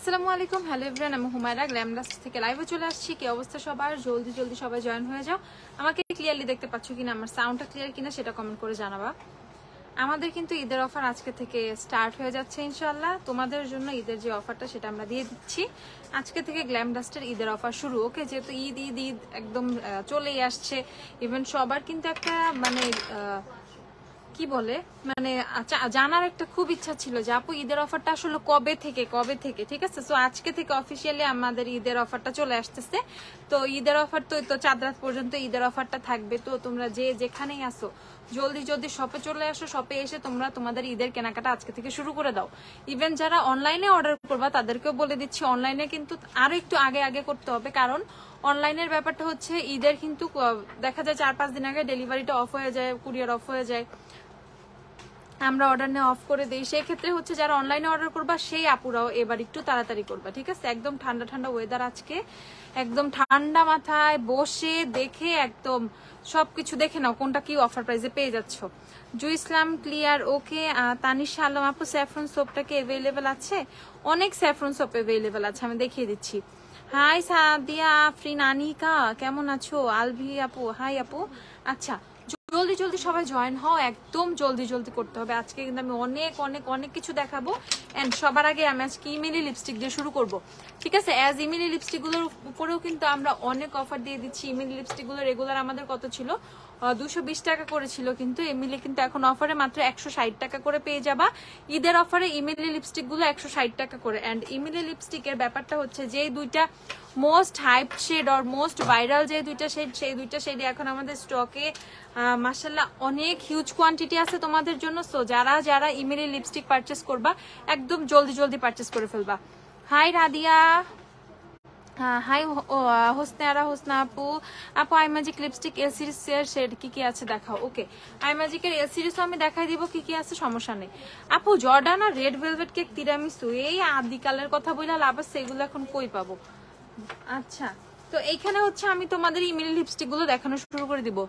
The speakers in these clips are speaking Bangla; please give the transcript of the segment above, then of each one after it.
আসসালামু আলাইকুম, হ্যালো এভরিওয়ান, আমি হুমায়রা গ্ল্যামডাস্ট থেকে লাইভে চলে আসছি। কি অবস্থা সবার? জলদি জলদি সবাই জয়েন হয়ে যাও। আমাকে ক্লিয়ারলি দেখতে পাচ্ছ কিনা, আমার সাউন্ডটা ক্লিয়ার কিনা সেটা কমেন্ট করে জানাবা। আমাদের কিন্তু ঈদের অফার আজকে থেকে স্টার্ট হয়ে যাচ্ছে ইনশাআল্লাহ। তোমাদের জন্য ঈদের যে অফারটা সেটা আমরা দিয়ে দিচ্ছি। আজকে থেকে গ্ল্যামডাস্টের ঈদের অফার শুরু। ওকে, যেহেতু ঈদ ঈদ ঈদ একদম চলেই আসছে, ইভেন সবার কিন্তু একটা মানে কি বলে মানে জানার একটা খুব ইচ্ছা ছিল যে আপু ঈদের অফারটা আসলে কবে থেকে, ঠিক আছে? সো আজকে থেকে অফিসিয়ালি আমাদের ঈদের অফারটা চলে আসতেছে। তো ঈদের অফার তো চাঁদ রাত পর্যন্ত ঈদের অফারটা থাকবে। তো তোমরা যে যেখানেই আসো জলদি জলদি শপে চলে আসো। শপে এসে তোমরা তোমাদের ঈদের কেনাকাটা আজকে থেকে শুরু করে দাও। ইভেন যারা অনলাইনে অর্ডার করবা তাদেরকেও বলে দিচ্ছি, অনলাইনে কিন্তু আরো একটু আগে করতে হবে, কারণ অনলাইনের ব্যাপারটা হচ্ছে ঈদের কিন্তু দেখা যায় 4-5 দিন আগে ডেলিভারিটা অফ হয়ে যায়, কুরিয়ার অফ হয়ে যায়, আমরা অর্ডার নিয়ে অফ করে দিই। সেই ক্ষেত্রে হচ্ছে যারা অনলাইনে অর্ডার করবা সেই আপুরাও এবার একটু তাড়াতাড়ি করবা, ঠিক আছে? একদম ঠান্ডা ঠান্ডা ওয়েদার আজকে, একদম ঠান্ডা মাথায় বসে দেখে একদম সবকিছু দেখে নাও কোনটা কি অফার প্রাইসে পেয়ে যাচ্ছ। জু ইসলাম ক্লিয়ার, ওকে। তানিশা আলম আপু, স্যাফরন সোপটা কি অ্যাভেলেবেল আছে? অনেক স্যাফরন সোপ অ্যাভেলেবেল আছে, আমি দেখিয়ে দিচ্ছি। হাই সাদিয়া আফরিন আনিকা, কেমন আছো? আলভি আপু, হাই আপু। আচ্ছা, জলদি জলদি সবাই জয়েন হও, একদম জলদি জলদি করতে হবে। আজকে কিন্তু আমি অনেক অনেক অনেক কিছু দেখাবো। এন্ড সবার আগে আমি আজকে ইমিলি লিপস্টিক দিয়ে শুরু করব, ঠিক আছে? অ্যাজ ইমিলি লিপস্টিক গুলোর উপরেও কিন্তু আমরা অনেক অফার দিয়ে দিচ্ছি। ইমিলি লিপস্টিক গুলো রেগুলার আমাদের কত ছিল? 220 টাকা করেছিল, কিন্তু এমিলি কিন্তু এখন অফারে মাত্র 160 টাকা করে পেয়ে যাবা। ঈদের অফারে ইমিলি লিপস্টিক গুলো 160 টাকা করে। এন্ড ইমিলি লিপস্টিকের ব্যাপারটা হচ্ছে যে দুইটা মোস্ট হাইপ শেড আর মোস্ট ভাইরাল যে দুইটা শেড, সেই দুইটা শেডই এখন আমাদের স্টকে মাশাআল্লাহ অনেক হিউজ কোয়ান্টিটি আছে তোমাদের জন্য। সো যারা যারা ইমিলি লিপস্টিক পারচেস করবা একদম জলদি জলদি পারচেস করে ফেলবা। হাই রাদিয়া, হাই হোসনা আপু। আপু I magic lipstick L series এর শেড কি কি আছে দেখাও। ওকে, আই ম্যাজিকের এল সিরিজও আমি দেখাই দিব কি কি আছে, সমস্যা নেই। আপু জর্ডান আর রেড ভেলভেট কেক তিরামিসু এই আদিকালের কথা বইলা লাভ আছে, সেগুলো এখন কই পাবো? আচ্ছা, তো এইখানে হচ্ছে আমি তোমাদের ইমিলি লিপস্টিক গুলো দেখানো শুরু করে দিব।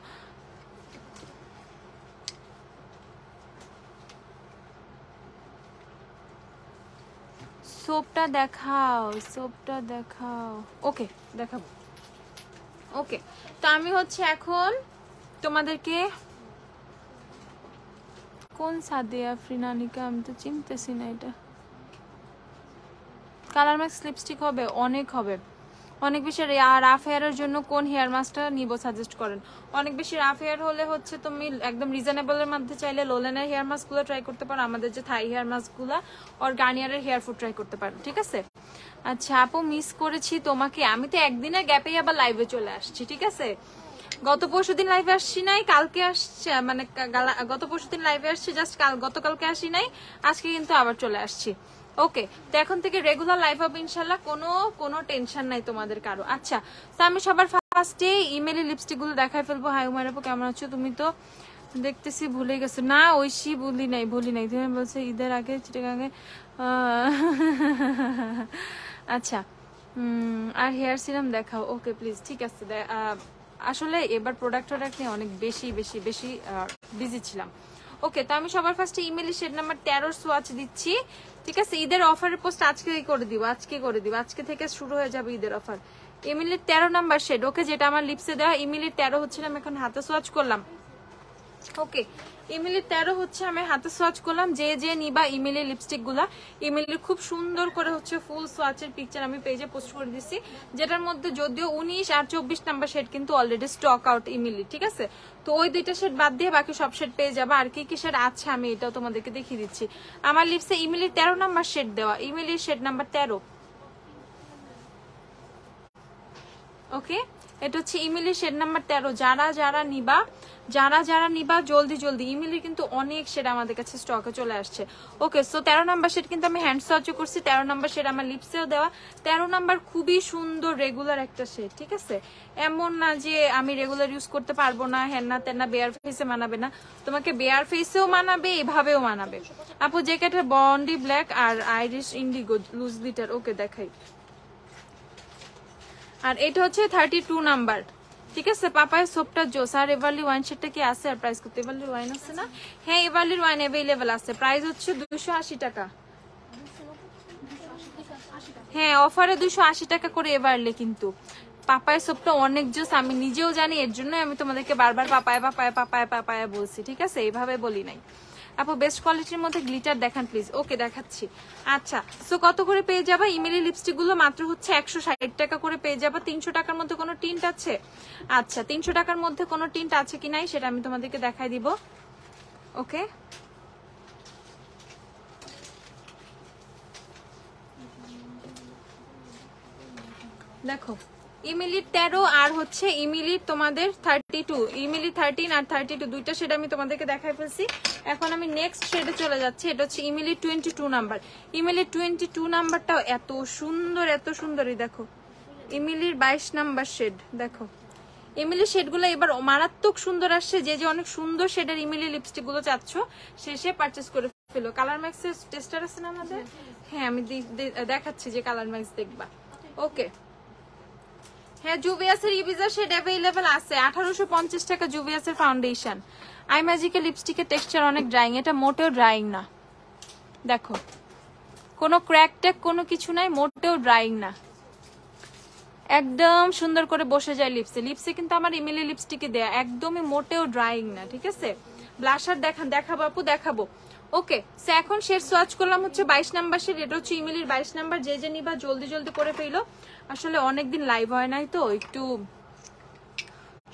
সোপটা দেখাও, সোপটা দেখাও। ওকে, দেখাবো। ওকে, তো আমি হচ্ছে এখন তোমাদেরকে কোন সাদিয়া ফ্রিনানিকা, আমি তো চিনতেছি না। এটা কালার ম্যাক্স লিপস্টিক হবে, অনেক হবে, অনেক বেশি। রাফ হেয়ারের জন্য কোন হেয়ার মাস্কটা নিব সাজেস্ট করেন? অনেক বেশি রাফ হেয়ার হলে হচ্ছে তুমি একদম রিজনেবলের মধ্যে চাইলে লোলেনের হেয়ার মাস্কগুলো ট্রাই করতে পারো, আমাদের যে থাই হেয়ার মাস্কগুলো, আর গার্নিয়ারের হেয়ার ফুড ট্রাই করতে পারো, ঠিক আছে? আচ্ছা আপু, মিস করেছি তোমাকে। আমি তো একদিনের গ্যাপেই আবার লাইভে চলে আসছি, ঠিক আছে? গত পরশুদিন লাইভে আসছি নাই, কালকে আসছে মানে গত পরশুদিন লাইভে আসছি, জাস্ট গতকালকে আসি নাই, আজকে কিন্তু আবার চলে আসছি। ওকে, তো এখন থেকে রেগুলার লাইভ হবে ইনশাল্লাহ, কোনো টেনশন নাই তোমাদের কারো। আচ্ছা, তো আমি সবার ফার্স্টে ইমেলে লিপস্টিক গুলো দেখাই ফেলবো। হাই উমার আপু, কেমন আছো? তুমি তো দেখতেছি ভুলে গেছো। না ঐশী, ভুলি নাই। তুমি বলছো ঈদের আগে চিটাগাঙে। আচ্ছা, আর হেয়ার সিরাম দেখাও। ওকে প্লিজ, ঠিক আছে। আসলে এবার প্রোডাক্ট নিয়ে অনেক বেশি বিজি ছিলাম। ওকে, তো আমি সবার ফার্স্টে ইমেলি শেড নাম্বার 13 সোয়াচ দিচ্ছি, ঠিক আছে? ঈদের অফারের পোস্ট আজকে করে দিব, আজকে থেকে শুরু হয়ে যাবে ঈদের অফার। ইমেলির 13 নাম্বার শেড, ওকে, যেটা আমার লিপসে দেওয়া। ইমেলির 13 হচ্ছে আমি এখন হাতে সোয়াচ করলাম। ওকে, ইমেলির 13 হচ্ছে আমি হাতে সোয়াচ করলাম। যে নিবা ইমেলি লিপস্টিক গুলা, ইমেলির খুব সুন্দর করে হচ্ছে ফুল সোয়াচের পিকচার আমি পেজে পোস্ট করে দিছি, যেটার মধ্যে যদিও 19 আর 24 নাম্বার শেড কিন্তু অলরেডি স্টক আউট ইমেলি, ঠিক আছে? তো ওই দুইটা শেড বাদ দিয়ে বাকি সব শেড পেয়ে যাবা। আর কি কি শেড আছে আমি এটাও তোমাদেরকে দেখিয়ে দিচ্ছি। আমার লিপসে ইমেলির 13 নাম্বার শেড দেওয়া, ইমেলির শেড নাম্বার 13। ওকে, এটা হচ্ছে ইমেলির শেড নাম্বার 13। যারা নিবা জলদি জলদি। ইমেলির কিন্তু অনেক শেড আমাদের কাছে স্টকে চলে আসছে। ওকে, সো 13 নাম্বার শেড কিন্তু আমি হ্যান্ড সোয়াচ করছি। 13 নাম্বার শেড আমার লিপসেও দেওয়া। 13 নাম্বার খুবই সুন্দর রেগুলার একটা শেড, ঠিক আছে? এমন না যে আমি রেগুলার ইউজ করতে পারবো না, হ্যান না তেন না, বেয়ার ফেসে মানাবে না, তোমাকে বেয়ার ফেসেও মানাবে, এভাবেও মানাবে। আপু জ্যাকেটের বন্ডি ব্ল্যাক আর আইরিশ ইন্ডিগো লুজ লিটার। ওকে, দেখাই। আর এটা হচ্ছে 32 নাম্বার, ঠিক আছে? পাপায় সোপটা জোস। আর এভারলি ওয়াইন শেডটা কি আছে? আর প্রাইস করতে এভারলি ওয়াইন আছে না? হ্যাঁ, এভারলির ওয়াইন অ্যাভেলেবেল আছে, প্রাইস হচ্ছে 280 টাকা। হ্যাঁ অফারে 280 টাকা করে এবারলে। কিন্তু পাপায়া সোপটা অনেক জোস, আমি নিজেও জানি, এর জন্য আমি তোমাদেরকে বারবার পাপায়া পাপায়া পাপায়া পাপায়া বলছি, ঠিক আছে? এইভাবে বলি নাই। আপু বেস্ট কোয়ালিটির মধ্যে গ্লিটার দেখান প্লিজ। ওকে দেখাচ্ছি। আচ্ছা সো কত করে পেয়ে যাবা? ইমিলি লিপস্টিক গুলো মাত্র হচ্ছে 160 টাকা করে পেয়ে যাবা। 300 টাকার মধ্যে কোনো টিন্ট আছে? আচ্ছা 300 টাকার মধ্যে কোনো টিন্ট আছে কি নাই সেটা আমি তোমাদেরকে দেখাই দিব। ওকে দেখো ইমিলির 13 আর হচ্ছে ইমিলির তোমাদের 32, ইমিলির 13 আর 32 দুইটা শেড আমি তোমাদেরকে দেখাই ফেলছি। এখন আমি নেক্সট শেডে চলে যাচ্ছি। এটা হচ্ছে ইমিলির 22 নাম্বার। ইমিলির 22 নাম্বারটাও এত সুন্দর, এত সুন্দরই। দেখো ইমিলির 22 নাম্বার শেড। দেখো ইমিলি শেডগুলো এবার মারাত্মক সুন্দর আসছে। যে যে অনেক সুন্দর শেডের ইমিলি লিপস্টিক গুলো চাচ্ছ শেষে পারচেস করে ফেলো। কালার ম্যাক্সের টেস্টার আছে না আমাদের? হ্যাঁ আমি দেখাচ্ছি যে কালার ম্যাক্স দেখবা। ওকে হ্যাঁ জুভিয়াসের ইবিজা শেড অ্যাভেলেবল আছে। 1850 টাকা জুভিয়াসের ফাউন্ডেশন। আই ম্যাজিকের লিপস্টিকের টেক্সচার অনেক ড্রাইং, এটা মোটেও ড্রাইং না। দেখো কোনো ক্র্যাক ট্যাক কোনো কিছু নাই, মোটেও ড্রাইং না, একদম সুন্দর করে বসে যায় লিপসে। লিপসে কিন্তু আমার ইমিলি লিপস্টিকে দেয়া, একদমই মোটেও ড্রাইং না, ঠিক আছে? ব্লাশার দেখাবো আপু, দেখাবো। ওকে সো এখন শেড সোয়াচ করলাম হচ্ছে 22 নাম্বার শেড। এটা হচ্ছে ইমিলির 22 নাম্বার। যে যে নিবা জলদি জলদি করে ফেলো। আসলে অনেকদিন লাইভ হয় নাই তো একটু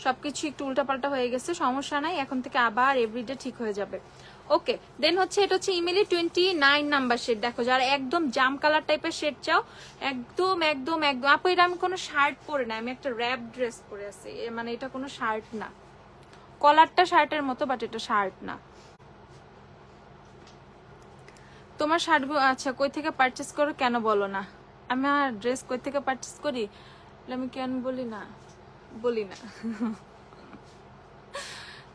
সবকিছু একটু উল্টাপাল্টা হয়ে গেছে, সমস্যা নাই, এখন থেকে আবার এভরিডে ঠিক হয়ে যাবে। ওকে দেন হচ্ছে এটা হচ্ছে ইমিলি 29 নাম্বার শেড। দেখো যারা একদম জাম কালার টাইপের শেড চাও, একদম একদম একদম আপু এটা আমি কোনো শার্ট পরে না, আমি একটা র্যাপ ড্রেস পরে আছি, মানে এটা কোনো শার্ট না। কলারটা শার্টের মতো বাট এটা শার্ট না। তোমার শার্টগুলো আচ্ছা কই থেকে পারচেস করো কেন বলো না? আমার ড্রেস কই থেকে পারচেস করি আমি কেন বলি না, বলি না।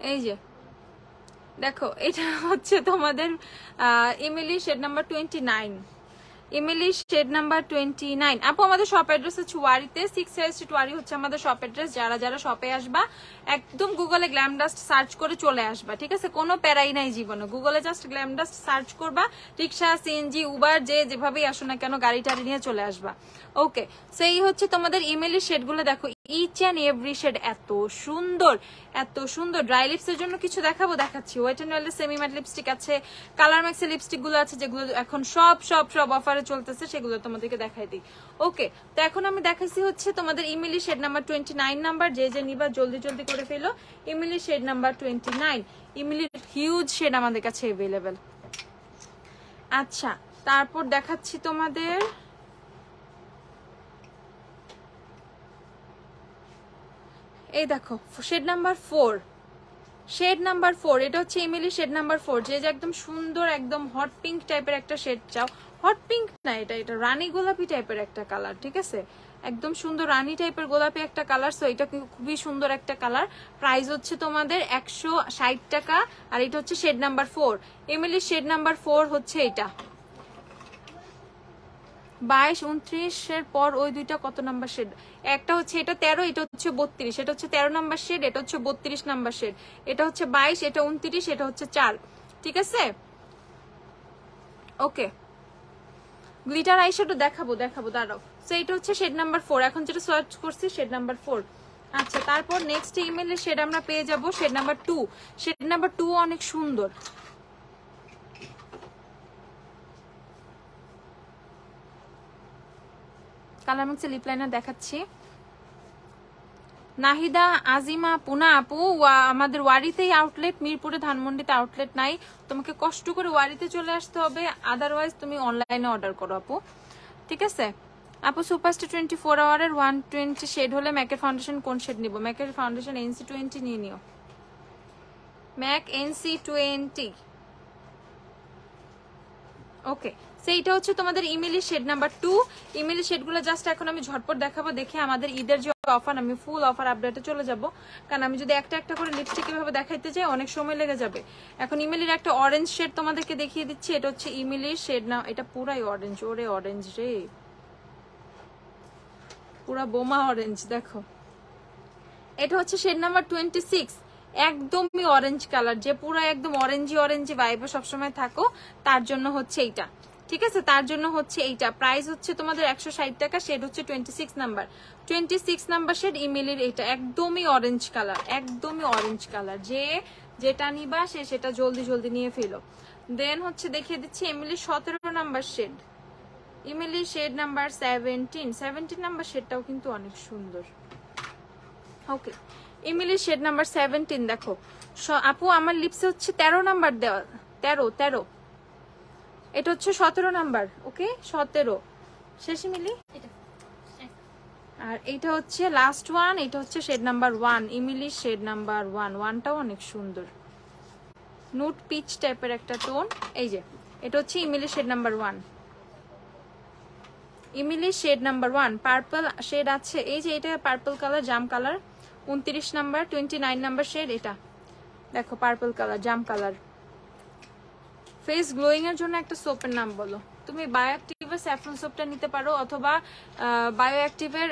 এই যে দেখো এটা হচ্ছে তোমাদের Emily shade number 29। Emily shade number 29 আপু আমাদের শপ অ্যাড্রেস হচ্ছে ওয়ারিতে 6 স্ট্রিট ওয়ারি হচ্ছে আমাদের শপ অ্যাড্রেস। যারা যারা শপে আসবা একদম গুগলে গ্ল্যাম ডাস্ট সার্চ করে চলে আসবা, ঠিক আছে? কোনো প্যারাই নাই জীবনে, গুগলে জাস্ট গ্ল্যাম ডাস্ট সার্চ করবা, রিক্সা সিএনজি উবার যে যেভাবেই আসো না কেন গাড়ি টাড়ি নিয়ে চলে আসবা। ওকে সেই হচ্ছে তোমাদের ইমেলি শেডগুলো দেখো, ইচ অ্যান্ড এভরি শেড এত সুন্দর, এত সুন্দর। ড্রাই লিপসের জন্য কিছু দেখাবো, দেখাচ্ছি। ওয়েট এন্ড ওয়েলের সেমি ম্যাট লিপস্টিক আছে, কালার ম্যাক্সের লিপস্টিক গুলো আছে যেগুলো এখন সব সব সব অফারে চলতেছে, সেগুলো তোমাদেরকে দেখাই দিই। ওকে তো এখন আমি দেখাচ্ছি হচ্ছে তোমাদের ইমিলি শেড নাম্বার 29 নাম্বার। যে যে নিবা জলদি জলদি করে ফেলো। ইমিলি শেড নাম্বার 29, ইমিলির হিউজ শেড আমাদের কাছে অ্যাভেলেবেল। আচ্ছা তারপর দেখাচ্ছি তোমাদের এই দেখো শেড নাম্বার 4, শেড নাম্বার 4 এটা হচ্ছে ইমিলি শেড নাম্বার 4। যে যে একদম সুন্দর একদম হট পিঙ্ক টাইপের একটা শেড চাও, হট পিঙ্ক না এটা এটা রানী গোলাপি টাইপের একটা কালার, ঠিক আছে? একদম সুন্দর রানী টাইপের গোলাপি একটা কালার। সো এটা খুবই সুন্দর একটা কালার। প্রাইস হচ্ছে তোমাদের 160 টাকা। আর এটা হচ্ছে shade number 4। Emily shade number 4 হচ্ছে এটা। 22, 29 এর পর ওই দুইটা কত নাম্বার শেড? একটা হচ্ছে এটা 13, এটা হচ্ছে 32। এটা হচ্ছে 13 নাম্বার শেড, এটা হচ্ছে 32 নাম্বার শেড। এটা হচ্ছে 22, এটা 29, এটা হচ্ছে 4, ঠিক আছে? ওকে গ্লিটার আইশ্যাডো দেখাবো দাঁড়াও। সো এটা হচ্ছে শেড নাম্বার 4। এখন যেটা সার্চ করছি শেড নাম্বার 4। আচ্ছা তারপর নেক্সট ইমেইলের শেড আমরা পেয়ে যাব শেড নাম্বার 2। শেড নাম্বার 2 অনেক সুন্দর। কালার মিক্সে লিপ লাইনার দেখাচ্ছি। নাহিদা আজিমা পুনা আপু আমাদের ওয়ারিতেই আউটলেট, মিরপুরে ধানমন্ডিতে আউটলেট নাই, তোমাকে কষ্ট করে ওয়ারিতে চলে আসতে হবে, আদারওয়াইজ তুমি অনলাইনে অর্ডার করো আপু, ঠিক আছে? আপু সুপারস্টার 24 আওয়ারের 120 শেড হলে ম্যাকের ফাউন্ডেশন কোন শেড নিব? ম্যাকের ফাউন্ডেশন NC20 নিয়ে নিও, ম্যাক NC20। ওকে সেইটা হচ্ছে তোমাদের ইমেলি শেড নাম্বার 2। ইমেলি শেডগুলো জাস্ট এখন আমি ঝটপট দেখাবো, দেখে আমাদের ঈদের যে অফার, আমি ফুল অফার আপডেটে চলে যাব, কারণ আমি যদি একটা একটা করে লিপস্টিক এভাবে দেখাইতে যাই অনেক সময় লেগে যাবে। এখন ইমেলির একটা অরেঞ্জ শেড তোমাদেরকে দেখিয়ে দিচ্ছি। এটা হচ্ছে ইমেলির শেড না, এটা পুরাই অরেঞ্জ, ওরে অরেঞ্জ রে, পুরা বোমা অরেঞ্জ। দেখো এটা হচ্ছে শেড নাম্বার 26, একদমই অরেঞ্জ কালার, যে পুরো একদম অরেঞ্জি অরেঞ্জি ভাইবে সবসময় থাকো তার জন্য হচ্ছে এইটা। ঠিক আছে, তার জন্য হচ্ছে এইটা প্রাইস হচ্ছে তোমাদের 160 টাকা। শেড হচ্ছে 26 নাম্বার, 26 নাম্বার শেড ইমিলির। এটা একদমই অরেঞ্জ কালার, একদমই অরেঞ্জ কালার। যেটা নিবা সেটা জলদি জলদি নিয়ে ফেলো। দেন হচ্ছে দেখিয়ে দিচ্ছি ইমিলির 17 নাম্বার শেড, ইমিলির শেড নাম্বার 17 নাম্বার শেডটাও কিন্তু অনেক সুন্দর। ওকে, ইমিলির শেড নাম্বার 17 দেখো আপু, আমার লিপসে হচ্ছে 13 নাম্বার দেওয়া, 13 এটা হচ্ছে 17 নাম্বার। ওকে 17 শেষ ইমিলি। আর এটা হচ্ছে লাস্ট ওয়ান, এটা হচ্ছে শেড নাম্বার 1, ইমিলির শেড নাম্বার 1, 1টাও অনেক সুন্দর, নুট পিচ টাইপের একটা টোন। এই যে এটা হচ্ছে ইমিলির শেড নাম্বার 1, ইমিলির শেড নাম্বার 1 পার্পল শেড আছে। এই যে এটা পার্পল কালার, জাম কালার, 29 নাম্বার, 29 নাম্বার শেড। এটা দেখো পার্পল কালার, জাম কালার। ফেস গ্লোয়িং এর জন্য একটা সোপের নাম বলো তুমি। বায়োঅ্যাক্টিভের স্যাফরন সোপটা নিতে পারো, অথবা বায়োঅ্যাক্টিভের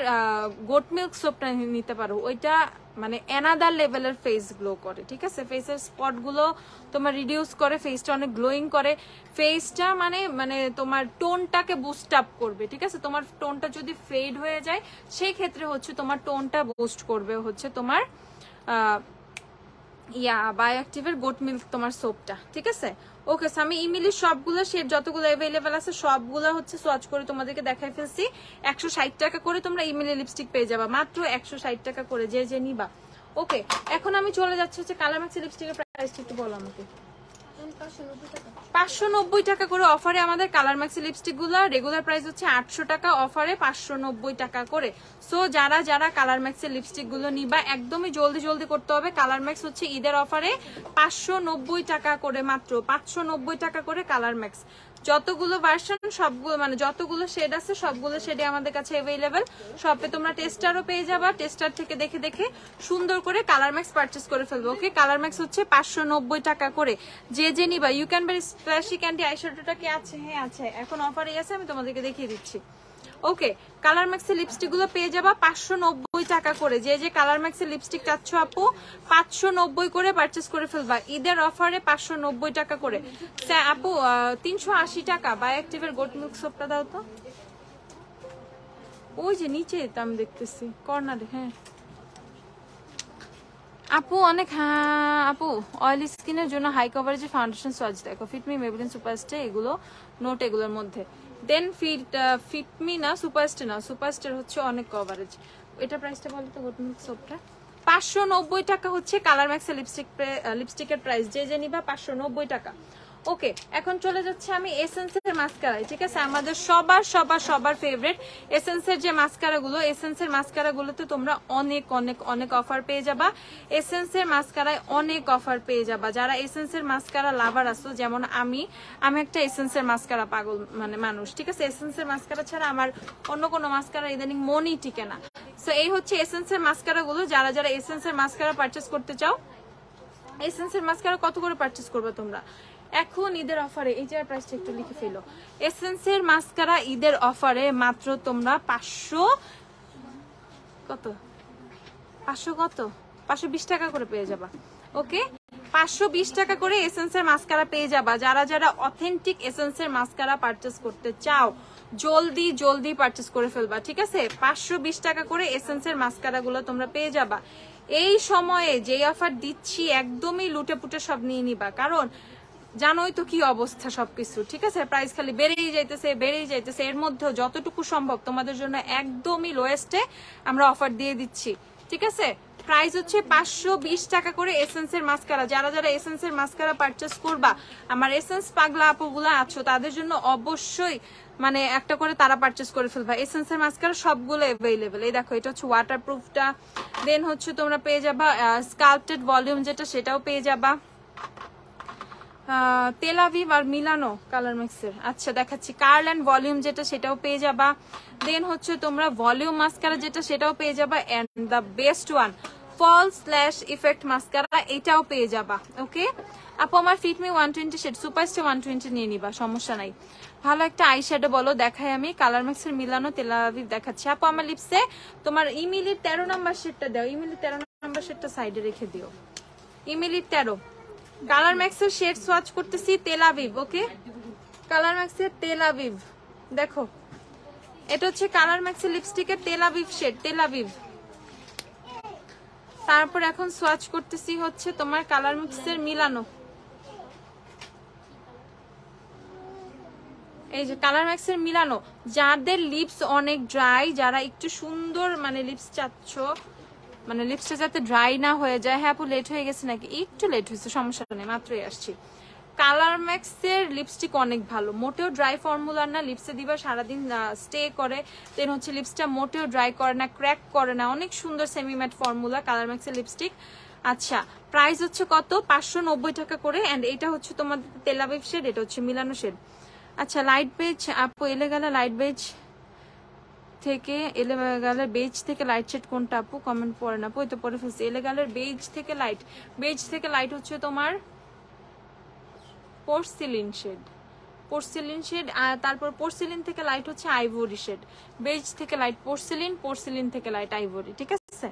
গোট মিল্ক সোপটা নিতে পারো। ওইটা মানে অ্যানাদার লেভেলের ফেস গ্লো করে, ঠিক আছে। ফেসের স্পট গুলো তোমার রিডিউস করে, ফেসটা অনেক গ্লোয়িং করে, ফেসটা মানে তোমার টোনটাকে বুস্ট আপ করবে, ঠিক আছে। তোমার টোনটা যদি ফেড হয়ে যায় সেই ক্ষেত্রে হচ্ছে তোমার টোনটা বুস্ট করবে হচ্ছে তোমার বায়োঅ্যাক্টিভের গোট মিল্ক তোমার সোপটা, ঠিক আছে। ওকে, আমি ইমিলির সবগুলো শেড যতগুলো অ্যাভেলেবেল আছে সবগুলো হচ্ছে সোয়াচ করে তোমাদেরকে দেখাই ফেলছি। 160 টাকা করে তোমরা ইমিলি লিপস্টিক পেয়ে যাবা, মাত্র 160 টাকা করে, যে নিবা। ওকে, এখন আমি চলে যাচ্ছি হচ্ছে কালার ম্যাক্সি লিপস্টিকের প্রাইসটা একটু বলো আমাকে। 590 টাকা করে অফারে আমাদের কালার ম্যাক্সি লিপস্টিক গুলো, রেগুলার প্রাইস হচ্ছে 800 টাকা, অফারে 590 টাকা করে। সো যারা কালার ম্যাক্সের লিপস্টিক গুলো নিবা একদমই জলদি জলদি করতে হবে। কালার ম্যাক্স হচ্ছে ঈদের অফারে 590 টাকা করে, মাত্র 590 টাকা করে কালার ম্যাক্স। যতগুলো ভার্সন সবগুলো মানে যতগুলো শেড আছে সবগুলো শেডে আমাদের কাছে অ্যাভেলেবেল। শপে তোমরা টেস্টারও পেয়ে যাবা, টেস্টার থেকে দেখে দেখে সুন্দর করে কালার ম্যাক্স পারচেজ করে ফেলবো। ওকে, কালার ম্যাক্স হচ্ছে 590 টাকা করে, যে নিবা। ইউ ক্যান বেরি স্প্ল্যাশি ক্যান্ডি আইশ্যাডোটা কি আছে? হ্যাঁ আছে, এখন অফারে আছে, আমি তোমাদেরকে দেখিয়ে দিচ্ছি। ওকে, কালার ম্যাক্সের লিপস্টিক গুলো পেয়ে যাবা 590 টাকা করে। যে কালার ম্যাক্সের লিপস্টিক চাচ্ছ আপু 590 করে পারচেজ করে ফেলবা ঈদের অফারে, 590 টাকা করে। আপু 380 টাকা বায়োঅ্যাক্টিভের গোট মিল্ক সোপটা দাও তো। ওই যে নিচে আমি দেখতেছি কর্নারে। হ্যাঁ আপু অনেক, হ্যাঁ আপু অয়েলি স্কিনের জন্য হাই কভারেজের ফাউন্ডেশন সোয়াচ দেখো, ফিটমি, মেবলিন, সুপারস্টে, এগুলো নোট, এগুলোর মধ্যে। দেন ফিটমি না সুপারস্টে না, সুপারস্টের হচ্ছে অনেক কভারেজ। এটা প্রাইসটা বলো তো গোট মিল্ক সোপটা। 590 টাকা হচ্ছে কালার ম্যাক্সের লিপস্টিকের প্রাইস, যে নিবা 590 টাকা। ওকে, এখন চলে যাচ্ছে আমি এসেন্সের মাস্কারায়, ঠিক আছে। আমাদের সবার ফেভারিট এসেন্সের যে মাস্কারাগুলো, এসেন্সের মাস্কারাগুলোতে তোমরা অনেক অনেক অনেক অফার পেয়ে যাবা। এসেন্সের মাস্কারায় অনেক অফার পেয়ে যাবা। যারা এসেন্সের মাস্কারা লাভার আছো, যেমন আমি একটা এসেন্সের মাস্কারা পাগল মানে মানুষ, ঠিক আছে। এসেন্সের মাস্কারা ছাড়া আমার অন্য কোনো মাস্কারা ইদানিং মনই টিকে না। সো এই হচ্ছে এসেন্সের মাস্কারাগুলো। যারা এসেন্সের মাস্কারা পারচেস করতে চাও, এসেন্সের মাস্কারা কত করে পারচেস করবে তোমরা এখন ঈদের অফারে? এই যে প্রাইসটা একটু লিখে ফেলো। এসেন্সের মাস্কারা ঈদের অফারে মাত্র তোমরা 520 টাকা করে পেয়ে যাবা। ওকে, 520 টাকা করে এসেন্সের মাস্কারা পেয়ে যাবা। যারা অথেন্টিক এসেন্সের মাস্কারা পারচেস করতে চাও জলদি জলদি পারচেস করে ফেলবা, ঠিক আছে। 520 টাকা করে এসেন্সের মাস্কারা গুলো তোমরা পেয়ে যাবা। এই সময়ে যে অফার দিচ্ছি একদমই লুটে পুটে সব নিয়ে নিবা, কারণ জানোই তো কি অবস্থা সবকিছু, ঠিক আছে। প্রাইস খালি বেড়েই যাইতেছে। এর মধ্যেও যতটুকু সম্ভব তোমাদের জন্য একদমই লোয়েস্টে আমরা অফার দিয়ে দিচ্ছি, ঠিক আছে। প্রাইস হচ্ছে 520 টাকা করে এসেন্সের মাস্কারা। যারা এসেন্সের মাস্কারা পারচেস করবা, আমার এসেন্স পাগলা আপুগুলা আছো, তাদের জন্য অবশ্যই মানে একটা করে তারা পারচেস করে ফেলবা। এসেন্সের মাস্কারা সবগুলো অ্যাভেলেবেল। এই দেখো, এটা হচ্ছে ওয়াটারপ্রুফটা। দেন হচ্ছে তোমরা পেয়ে যাবা স্কাল্পটেড ভলিউম যেটা, সেটাও পেয়ে যাবা। তেল আভিভ আর মিলানো কালার মিক্সের, আচ্ছা দেখাচ্ছি। কার্ল অ্যান্ড ভলিউম যেটা, সেটাও পেয়ে যাবা। দেন হচ্ছে তোমরা ভলিউম মাস্কারা যেটা, সেটাও পেয়ে যাবা। And the best one false lash effect mascara, এটাও পেয়ে যাবা। ওকে আপু, আমার ফিটমি 120 শেড, সুপারস্টে 120 নিয়ে নিবা, সমস্যা নাই। ভালো একটা আই শ্যাডো বলো দেখাই আমি। কালার মিক্সের মিলানো তেল আভিভ দেখাচ্ছি। আপু আমার লিপসে তোমার ইমিলির 13 নাম্বার শেডটা দাও, ইমিলির 13 নাম্বার শেডটা সাইডে রেখে দিও। ইমিলির 13 কালার ম্যাক্সের শেড সোয়াচ করতেছি, তেল আভিভ। ওকে, কালার ম্যাক্সের তেল আবিব, দেখো এটা হচ্ছে কালার ম্যাক্সের লিপস্টিকের Tel Aviv shade, Tel Aviv. তারপর এখন সোয়াচ করতেছি হচ্ছে তোমার কালার ম্যাক্সের মিলানো, এই যে কালার ম্যাক্সের মিলানো। যাদের লিপস অনেক ড্রাই, যারা একটু সুন্দর মানে লিপস চাচ্ছ, মানে লিপসটা যাতে ড্রাই না হয়ে যায়। হ্যাঁ আপু লেট হয়ে গেছে নাকি? একটু লেট হয়েছে, সমস্যা নেই, মাত্রই আসছি। কালার ম্যাক্সের লিপস্টিক অনেক ভালো, মোটেও ড্রাই ফর্মুলার না, লিপসে দিবা সারাদিন স্টে করে, দেন হচ্ছে লিপসটা মোটেও ড্রাই করে না, ক্র্যাক করে না, অনেক সুন্দর সেমি ম্যাট ফর্মুলা কালার ম্যাক্সের লিপস্টিক। আচ্ছা প্রাইস হচ্ছে কত? 590 টাকা করে। অ্যান্ড এটা হচ্ছে তোমাদের তেলাবিব শেড, এটা হচ্ছে মিলানো শেড। আচ্ছা লাইট বেজ আপু এলে গেলে লাইট বেজ থেকে এলে গেলে বেজ থেকে লাইট শেড কোনটা আপু? কমেন্ট পড়ে না আপু, এই তো পরে ফেলছি। এলে গেলে বেজ থেকে লাইট, বেজ থেকে লাইট হচ্ছে তোমার পোর্সিলিন শেড, পোর্সিলিন শেড। আর তারপর পোর্সিলিন থেকে লাইট হচ্ছে আইভরি শেড, বেজ থেকে লাইট পোর্সিলিন, পোর্সিলিন থেকে লাইট আইভরি। ঠিক আছে,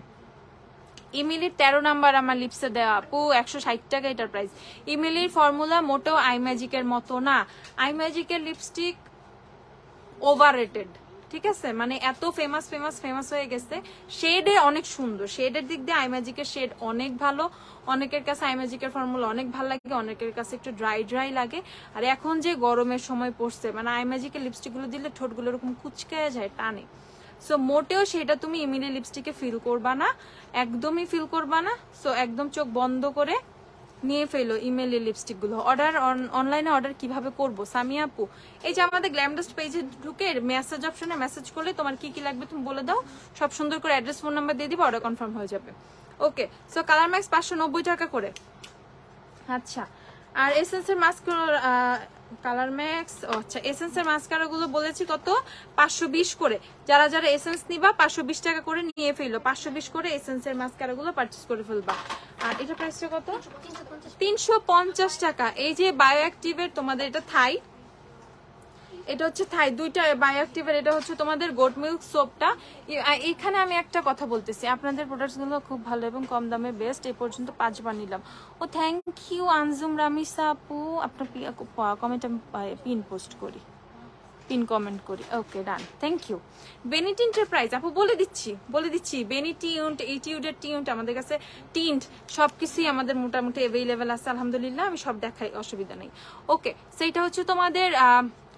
ইমিলির 13 নাম্বার আমার লিপসে দেওয়া আপু, 160 টাকা এটার প্রাইস। ইমিলির ফর্মুলা মোটেও আই ম্যাজিকের মতো না, আই ম্যাজিকের লিপস্টিক ওভাররেটেড। ঠিক আছে, মানে এত ফেমাস ফেমাস ফেমাস হয়ে গেছে, শেডে অনেক সুন্দর, শেডের দিক দিয়ে আই ম্যাজিকের শেড অনেক ভালো। অনেকের কাছে আই ম্যাজিকের ফর্মুলা অনেক ভালো লাগে, অনেকের কাছে একটু ড্রাই ড্রাই লাগে। আর এখন যে গরমের সময় পড়ছে, মানে আই ম্যাজিকের লিপস্টিকগুলো দিলে ঠোঁটগুলো এরকম কুচকায় যায়, টানে। সো মোটেও সেটা তুমি ইমিলি লিপস্টিকে ফিল করবা না, একদমই ফিল করবা না। সো একদম চোখ বন্ধ করে নিয়ে ফেলো ইমেলি লিপস্টিক গুলো। অর্ডার অনলাইনে অর্ডার কিভাবে করব সামিয়া আপু? এই যে আমাদের গ্ল্যামডাস্ট পেজে ঢুকে মেসেজ অপশনে মেসেজ করলে তোমার কি কি লাগবে তুমি বলে দাও, সব সুন্দর করে অ্যাড্রেস ফোন নাম্বার দিয়ে দিবা, অর্ডার কনফার্ম হয়ে যাবে। ওকে, সো কালার ম্যাক্স 590 টাকা করে। আচ্ছা, আর এসেন্সের মাস্কারা কালার ম্যাক্স, আচ্ছা এসেন্সের মাস্কারা গুলো বলেছি কত? 520 করে। যারা যারা এসেন্স নিবা 520 টাকা করে নিয়ে ফেলো, 520 করে এসেন্সের মাস্কারা গুলো পারচেজ করে ফেলবা। আর এটা প্রাইসটা কত? 350 টাকা। এই যে বায়ো অ্যাক্টিভের তোমাদের এটা থাই, এটা হচ্ছে থাই, দুইটা বায়ো অ্যাক্টিভের, এটা হচ্ছে তোমাদের গোট মিল্ক সোপটা। এখানে আমি একটা কথা বলতেছি, আপনাদের প্রোডাক্টসগুলো খুব ভালো এবং কম দামে বেস্ট। এই পর্যন্ত 5 বার নিলাম। ও থ্যাংক ইউ আনজুম রামিসা আপু, আপনার কমেন্ট আমি পিন পোস্ট করি, পিন কমেন্ট করি। ওকে ডান, থ্যাংক ইউ। বেনিটিন্টের প্রাইস আপু বলে দিচ্ছি, বেনিটিউন্ট, ইটিউডের টিউন্ট, আমাদের কাছে টিন্ট সবকিছুই আমাদের মোটামুটি অ্যাভেলেবেল আছে আলহামদুলিল্লাহ, আমি সব দেখাই, অসুবিধা নেই। ওকে, সেইটা হচ্ছে তোমাদের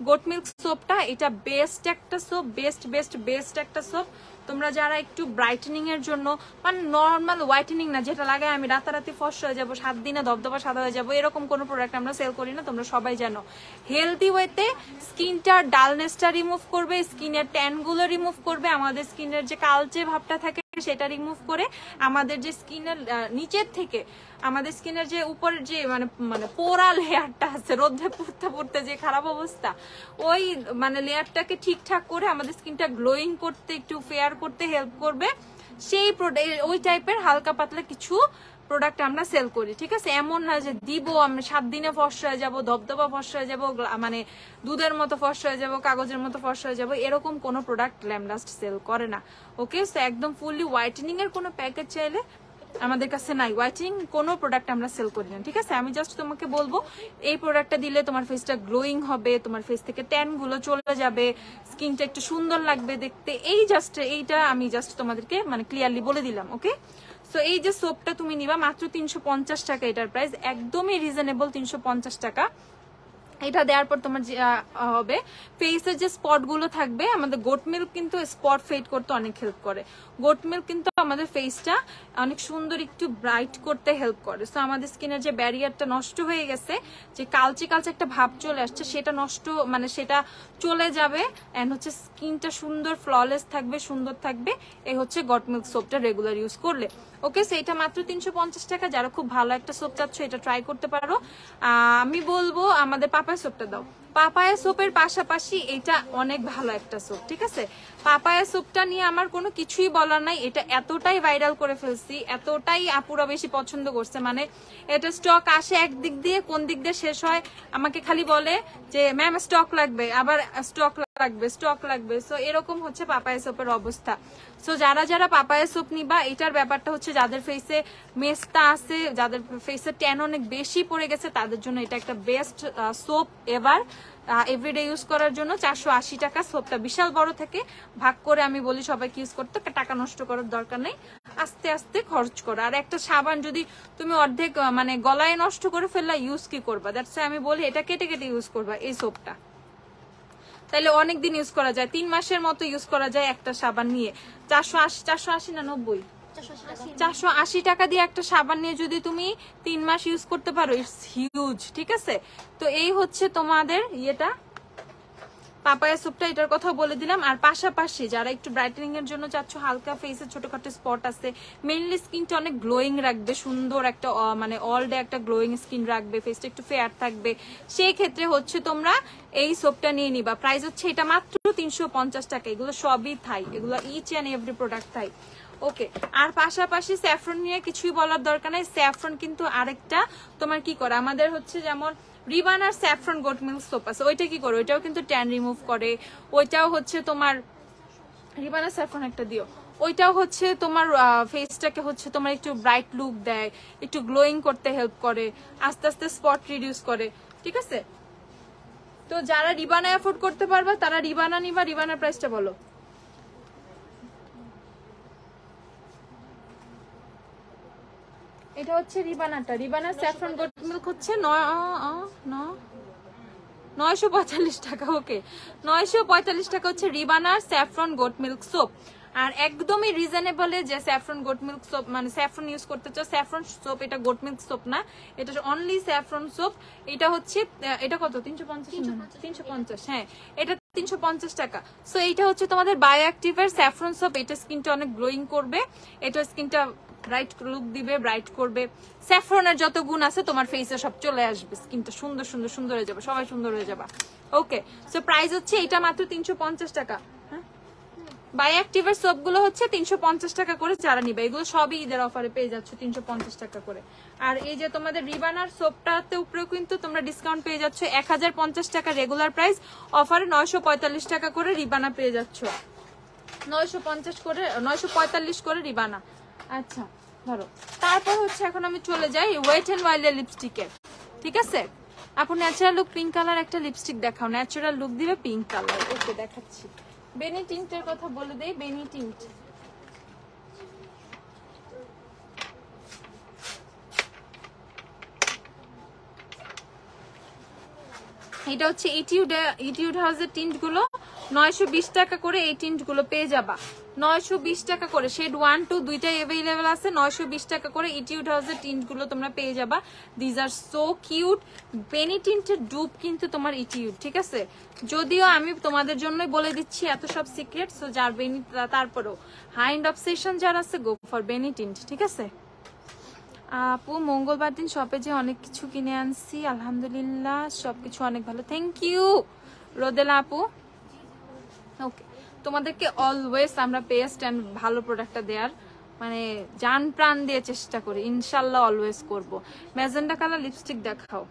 গোট মিল্ক সোপটা, এটা বেস্ট একটা সোপ, বেস্ট একটা সোপ। তোমরা যারা একটু ব্রাইটেনিং এর জন্য, মানে নর্মাল হোয়াইটেনিং না, যেটা লাগায় আমি রাতারাতি ফর্সা হয়ে যাবো, 7 দিনে ধবধবা সাদা হয়ে যাবো, এরকম কোনো প্রোডাক্ট আমরা সেল করি না, তোমরা সবাই জানো। হেলদি ওয়েতে স্কিনটার ডালনেসটা রিমুভ করবে, স্কিনের ট্যান গুলো রিমুভ করবে, আমাদের স্কিনের যে কালচে ভাবটা থাকে সেটা রিমুভ করে, আমাদের যে স্কিনের নিচের থেকে আমাদের স্কিনের যে উপরের যে মানে পোড়া লেয়ারটা আছে, রোদে পড়তে যে খারাপ অবস্থা, ওই মানে লেয়ারটাকে ঠিকঠাক করে আমাদের স্কিনটা গ্লোয়িং করতে, একটু ফেয়ার করতে হেল্প করবে। সেই ওই টাইপের হালকা পাতলা কিছু প্রোডাক্ট আমরা সেল করি। ঠিক আছে, এমন না যে দিব আমরা 7 দিনে ফর্সা হয়ে যাবো, ধবধবা ফর্সা হয়ে যাবো, মানে দুধের মতো ফর্সা হয়ে যাবো, কাগজের মতো ফর্সা হয়ে যাবো, এরকম কোনো প্রোডাক্ট গ্ল্যামডাস্ট সেল করে না। ওকে, সো একদম ফুললি হোয়াইটেনিং এর কোনো প্যাকেজ চাইলে আমাদের কাছে নাই, হোয়াইটেনিং কোনো প্রোডাক্ট আমরা সেল করি না। ঠিক আছে, আমি জাস্ট তোমাকে বলবো এই প্রোডাক্টটা দিলে তোমার ফেসটা গ্লোয়িং হবে, তোমার ফেস থেকে ট্যান গুলো চলে যাবে, স্কিনটা একটু সুন্দর লাগবে দেখতে, এইটা আমি জাস্ট তোমাদেরকে মানে ক্লিয়ারলি বলে দিলাম। ওকে, সো এই যে সোপটা তুমি নিবা মাত্র 350 টাকা, এটার প্রাইস একদমই রিজনেবল, 350 টাকা। এটা দেওয়ার পর তোমার হবে ফেসের যে স্পট গুলো থাকবে, আমাদের গোট মিল্ক কিন্তু স্পট ফেড করতে অনেক হেল্প করে, গোট মিল্ক কিন্তু আমাদের ফেসটা অনেক সুন্দর একটু ব্রাইট করতে হেল্প করে। সো আমাদের স্কিনের যে ব্যারিয়ারটা নষ্ট হয়ে গেছে, যে কালচে একটা ভাব চলে আসছে, সেটা নষ্ট মানে সেটা চলে যাবে, এন্ড হচ্ছে স্কিনটা সুন্দর ফ্ললেস থাকবে, সুন্দর থাকবে। এই হচ্ছে গোট মিল্ক সোপটা রেগুলার ইউজ করলে। ওকে, সো এটা মাত্র 350 টাকা। যারা খুব ভালো একটা সোপ চাচ্ছ এটা ট্রাই করতে পারো। আমি বলবো আমাদের পাপায়া সোপটা দাও, পাপায়া সোপের পাশাপাশি এটা অনেক ভালো একটা সোপ। ঠিক আছে, পাপায়া সোপটা নিয়ে আমার কোনো কিছুই বলার নাই, এটা এতটাই ভাইরাল করে ফেলছি, এতটাই আপুরা বেশি পছন্দ করছে, মানে এটা স্টক আসে একদিক দিয়ে, কোন দিক দিয়ে শেষ হয় আমাকে খালি বলে যে ম্যাম স্টক লাগবে, আবার স্টক লাগবে। সো এরকম হচ্ছে পাপায়া সোপের অবস্থা। সো যারা যারা পাপায়া সোপ নিবা, এটার ব্যাপারটা হচ্ছে যাদের ফেসে মেস্তা আছে, যাদের ফেসে ট্যান অনেক বেশি পড়ে গেছে, তাদের জন্য এটা একটা best soap ever everyday use করার জন্য। 480 টাকা। সোপটা বিশাল বড় থেকে ভাগ করে আমি বলি সবাইকে ইউজ করতে, টাকা নষ্ট করার দরকার নেই, আস্তে আস্তে খরচ করো। আর একটা সাবান যদি তুমি অর্ধেক মানে গলায় নষ্ট করে ফেললা, ইউজ কি করবা? দ্যাটস আমি বলি এটা কেটে কেটে ইউজ করবা এই সোপটা, তাহলে অনেকদিন ইউজ করা যায়, 3 মাসের মতো ইউজ করা যায় একটা সাবান নিয়ে। 480 না 90, 480 টাকা দিয়ে একটা সাবান নিয়ে যদি তুমি 3 মাস ইউজ করতে পারো, ইটস হিউজ। ঠিক আছে, তো এই হচ্ছে তোমাদের ইয়েটা পাপায়া সোপটা, এটার কথা বলে দিলাম। আর পাশাপাশি যারা একটু ব্রাইটেনিং এর জন্য চাচ্ছ, হালকা ফেসে ছোটখাটো স্পট আছে, মেইনলি স্কিনটা অনেক গ্লোয়িং রাখবে, সুন্দর একটা মানে অল ডে একটা গ্লোয়িং স্কিন রাখবে, ফেসটা একটু ফেয়ার থাকবে, সেই ক্ষেত্রে হচ্ছে তোমরা এই সোপটা নিয়ে নিবা। প্রাইস হচ্ছে এটা মাত্র 350 টাকা। এগুলো সবই থাই, এগুলো ইচ অ্যান্ড এভরি প্রোডাক্ট থাই। ওকে, আর পাশাপাশি স্যাফরন নিয়ে কিছুই বলার দরকার নাই। স্যাফরন কিন্তু আরেকটা তোমার কি করে, আমাদের হচ্ছে যেমন রিবানার স্যাফরন গোট মিল্ক সোপ আছে, ওইটা কি করে, ওইটাও কিন্তু ট্যান রিমুভ করে। ওইটাও হচ্ছে তোমার রিবানার স্যাফরন একটা দিও, ওইটাও হচ্ছে তোমার ফেসটাকে হচ্ছে তোমার একটু ব্রাইট লুক দেয়, একটু গ্লোয়িং করতে হেল্প করে, আস্তে আস্তে স্পট রিডিউস করে। ঠিক আছে, তো যারা রিবানা অ্যাফোর্ড করতে পারবা তারা রিবানা নিবা। রিবানার প্রাইসটা বলো। এটা হচ্ছে রিবানাটা, রিবানার স্যাফরন গোট মিল্ক হচ্ছে 945 টাকা। ওকে, 945 টাকা হচ্ছে রিবানার স্যাফরন গোট মিল্ক সোপ। আর একদমই রিজনেবলে যে স্যাফরন গোট মিল্ক সোপ মানে স্যাফরন ইউজ করতে চাও, স্যাফরন সোপ, এটা গোট মিল্ক সোপ না, এটা অনলি স্যাফরন সোপ। এটা হচ্ছে এটা কত, 350? হ্যাঁ, এটা 350 টাকা। সো এইটা হচ্ছে তোমাদের বায়োঅ্যাক্টিভের স্যাফরন সোপ। এটা স্কিনটা অনেক গ্লোয়িং করবে, এটা স্কিনটা ব্রাইট লুক দিবে, ব্রাইট করবে। স্যাফরনের যত গুণ আছে তোমার ফেসে সব চলে আসবে, স্কিনটা সুন্দর সুন্দর সুন্দর হয়ে যাবে, সবাই সুন্দর হয়ে যাবে। ওকে, সো প্রাইস হচ্ছে এটা মাত্র 350 টাকা। বায়োঅ্যাক্টিভের সোপ গুলো হচ্ছে 350 টাকা করে যারা নিবে। এগুলো সবই ঈদের অফারে পেয়ে যাচ্ছ 350 টাকা করে। আর এই যে তোমাদের রিবানার সোপটাতে উপরেও কিন্তু তোমরা ডিসকাউন্ট পেয়ে যাচ্ছ, 1050 টাকা রেগুলার প্রাইস, অফারে 945 টাকা করে রিবানা পেয়ে যাচ্ছ, 945 করে রিবানা। আচ্ছা ধরো, তারপর হচ্ছে এখন আমি চলে যাই ওয়েট এন্ড ওয়াইল্ডের লিপস্টিকের। ঠিক আছে, আপু ন্যাচারাল লুক পিঙ্ক কালার একটা লিপস্টিক দেখাও, ন্যাচারাল লুক দিবে পিঙ্ক কালার। ওকে, দেখাচ্ছি। বেনি টিন্টের কথা বলে দেই, বেনি টিন্ট এটা হচ্ছে ইটিউড হাউসের টিন্ট গুলো 920 টাকা করে। এই টিন্ট গুলো পেয়ে যাবা 920 টাকা করে। শেড 1, 2 দুইটাই অ্যাভেলেবেল আছে। 920 টাকা করে ইটিউড হাউসের টিন্ট গুলো তোমরা পেয়ে যাবা। This are so cute. বেনি টিন্টের ডুপ কিন্তু তোমার ইটিউড। ঠিক আছে, যদিও আমি তোমাদের জন্যই বলে দিচ্ছি এত সব সিক্রেট। সো যার বেনি, তারপরেও হাইন্ড অবসেশন যার আছে, গো ফর বেনি টিন্ট। ঠিক আছে আপু, মঙ্গলবার দিন শপে যে অনেক কিছু কিনে আনছি, আলহামদুলিল্লাহ সবকিছু অনেক ভালো। থ্যাংক ইউ রোদেলা আপু। ওকে, তোমাদেরকে অলওয়েজ আমরা বেস্ট অ্যান্ড ভালো প্রোডাক্টটা দেওয়ার মানে জান প্রাণ দিয়ে চেষ্টা করি, ইনশাল্লাহ অলওয়েজ করব। ম্যাজেন্ডা কালার লিপস্টিক দেখাও।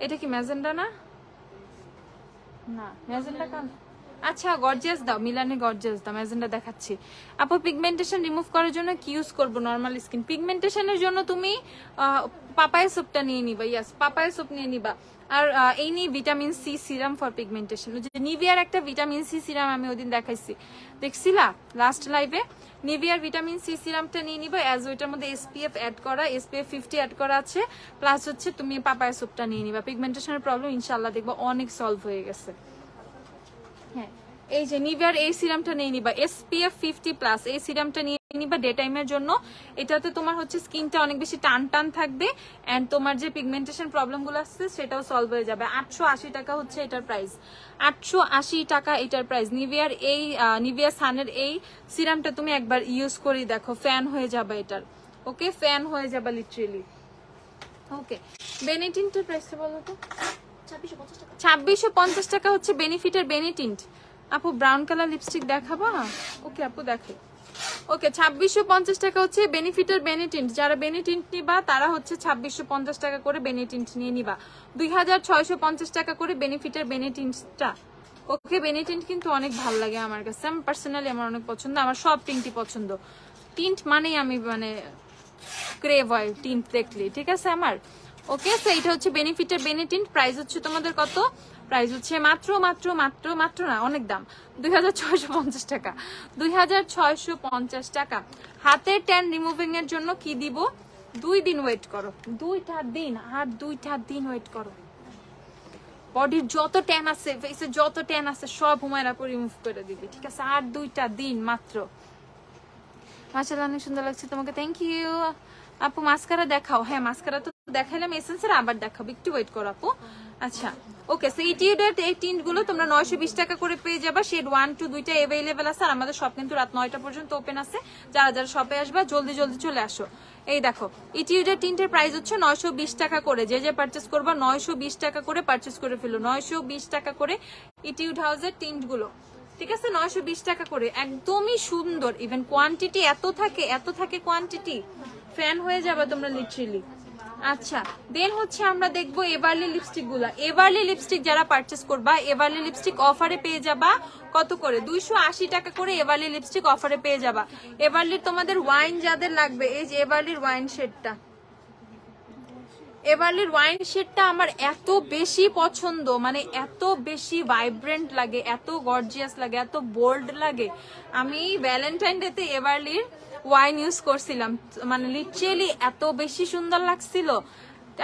এটা কি ম্যাজেন্ডা না? না ম্যাজেন্ডা কালার, আচ্ছা গর্জিয়াস দাও, মিলানে গর্জিয়াস দাও। ম্যাজেন্ডা দেখাচ্ছি। আপু পিগমেন্টেশন রিমুভ করার জন্য কি ইউজ করব নরমাল স্কিন? পিগমেন্টেশনের জন্য তুমি পাপায়া সোপটা নিয়ে নিবা। ইয়াস, পাপায়া সোপ নিয়ে নিবা। আর এই নিয়ে vitamin C serum for pigmentation, নিভিয়ার একটা ভিটামিন সি সিরাম আমি ওদিন দেখাইছি, দেখছিলা লাস্ট লাইভে। নিভিয়ার ভিটামিন সি সিরামটা নিয়ে নিবা, অ্যাজ ওইটার মধ্যে এসপিএফ অ্যাড করা, এসপিএফ 50 অ্যাড করা আছে। প্লাস হচ্ছে তুমি পাপায়া সোপটা নিয়ে নিবা। পিগমেন্টেশনের প্রবলেম ইনশাল্লাহ দেখবা অনেক সলভ হয়ে গেছে। হ্যাঁ, এই যে নিভিয়ার এই সিরামটা নিয়ে নিবা, এসপিএফ 50+। এই সিরামটা নিয়ে নিবা ডে টাইমের জন্য। এটাতে তোমার হচ্ছে স্কিনটা অনেক বেশি টান টান থাকবে, এন্ড তোমার যে পিগমেন্টেশন প্রবলেম গুলো আসছে সেটাও সলভ হয়ে যাবে। 880 টাকা হচ্ছে এটার প্রাইস, 880 টাকা এটার প্রাইস। নিভিয়ার এই নিভিয়া সানের এই সিরামটা তুমি একবার ইউজ করে দেখো, ফ্যান হয়ে যাবে এটার। ওকে, ফ্যান হয়ে যাবে লিটারেলি। ওকে, বেনিটিন্টের প্রাইসটা বলো তো। 2650 টাকা হচ্ছে বেনিফিটের বেনিটিন্ট। আপু ব্রাউন কালার লিপস্টিক দেখাবা? ওকে আপু দেখে। ওকে, 2650 টাকা হচ্ছে বেনিফিটের বেনিটিন্ট। যারা বেনিটিন্ট নিবা তারা হচ্ছে 2650 টাকা করে বেনিটিন্ট নিয়ে নিবা। 2650 টাকা করে বেনিফিটের বেনিটিন্টটা। ওকে বেনি টিন্ট কিন্তু অনেক ভালো লাগে আমার কাছে, আমি পার্সোনালি আমার অনেক পছন্দ, আমার সব টিন্টই পছন্দ। টিন্ট মানেই আমি মানে ক্রেভ হয় টিন্ট দেখলি, ঠিক আছে আমার। ওকে, সো এটা হচ্ছে বেনিফিটের বেনি টিন্ট। প্রাইস হচ্ছে তোমাদের কত? প্রাইস হচ্ছে মাত্র মাত্র মাত্র মাত্র না, অনেক দাম, 2650 টাকা। 2650 টাকা। হাতের ট্যান রিমুভিং এর জন্য কি দিব? 2 দিন ওয়েট করো, 2টা দিন, আর 2টা দিন ওয়েট করো। বডির যত ট্যান আছে, ফেসে যত ট্যান আছে সব হুমায়রা পর রিমুভ করে দিবে, ঠিক আছে? আর 2টা দিন মাত্র। মাশাআল্লাহ অনেক সুন্দর লাগছে তোমাকে, থ্যাংক ইউ আপু। মাস্কারা দেখাও। হ্যাঁ মাস্কারা তো দেখাইলাম, এসেন্সের আবার দেখাবো, একটু ওয়েট করো আপু। আচ্ছা ওকে, সো ইটিউডের এই টিন্ট গুলো তোমরা 920 টাকা করে পেয়ে যাবা। শেড 1 2 দুইটা अवेलेबल আছে। আর আমাদের শপ কিন্তু রাত 9টা পর্যন্ত ওপেন আছে। যারা যারা শপে আসবা জলদি জলদি চলে আসো। এই দেখো ইটিউডের টিন্টের প্রাইস হচ্ছে 920 টাকা করে। যে যে পারচেজ করবা 920 টাকা করে পারচেজ করে ফেলো। 920 টাকা করে ইটিউড হাউসের টিন্ট গুলো, ঠিক আছে? 920 টাকা করে, একদমই সুন্দর। ইভেন কোয়ান্টিটি এত থাকে কোয়ান্টিটি, ফ্যান হয়ে যাবে তোমরা লিটারেলি। আচ্ছা দেন হচ্ছে আমরা দেখবো এভারলি লিপস্টিক গুলা। এভারলি লিপস্টিক যারা পারচেস করবা, এভারলি লিপস্টিক অফারে পেয়ে যাবা কত করে? 280 টাকা করে এভারলি লিপস্টিক অফারে পেয়ে যাবা। এভারলির তোমাদের ওয়াইন যাদের লাগবে, এই যে এভারলির ওয়াইন শেডটা, এভারলির ওয়াইন শেডটা আমার এত বেশি পছন্দ, মানে এত বেশি ভাইব্রেন্ট লাগে, এত গর্জিয়াস লাগে, এত বোল্ড লাগে। আমি ভ্যালেন্টাইন ডেতে এভারলির ওয়াইন ইউজ করছিলাম, মানে লিটারেলি এত বেশি সুন্দর লাগছিল।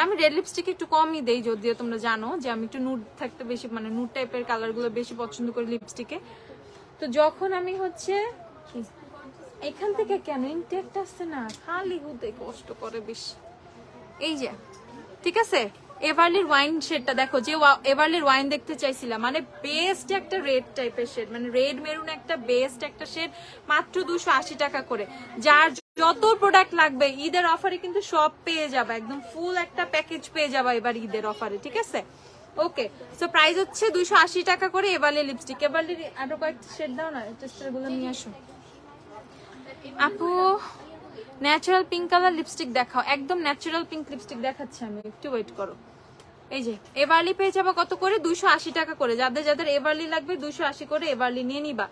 আমি রেড লিপস্টিক একটু কমই দেই, যদিও তোমরা জানো যে আমি একটু নুড থাকতে বেশি, মানে নুড টাইপের কালার গুলো বেশি পছন্দ করি লিপস্টিকে। তো যখন আমি হচ্ছে এখান থেকে কেন ইনটেক্ট আসছে না, খালি হুতে কষ্ট করে বেশি। এই যে ঠিক আছে এভারলির ওয়াইন শেডটা দেখো, যে এভারলির ওয়াইন দেখতে চাইছিলাম, মানে বেস্ট একটা রেড টাইপের শেড, মানে রেড মেরুন একটা বেস্ট একটা শেড, মাত্র 280 টাকা করে। যার যত প্রোডাক্ট লাগবে ঈদের অফারে কিন্তু সব পেয়ে যাবে, একদম ফুল একটা প্যাকেজ পেয়ে যাবে এবার ঈদের অফারে, ঠিক আছে? ওকে, সো প্রাইস হচ্ছে 280 টাকা করে এভারলি লিপস্টিক। এভারলির আরো কয়েকটা শেড দাও না, টেস্টার গুলো নিয়ে আসো আপু। ন্যাচারাল পিঙ্ক কালার লিপস্টিক দেখাও, একদম ন্যাচারাল পিঙ্ক লিপস্টিক দেখাচ্ছি আমি, একটু ওয়েট করো। এই যে এভারলি পেয়ে যাবা কত করে? 280 টাকা করে। যাদের যাদের এভারলি লাগবে 280 করে এভারলি নিয়ে নিবা।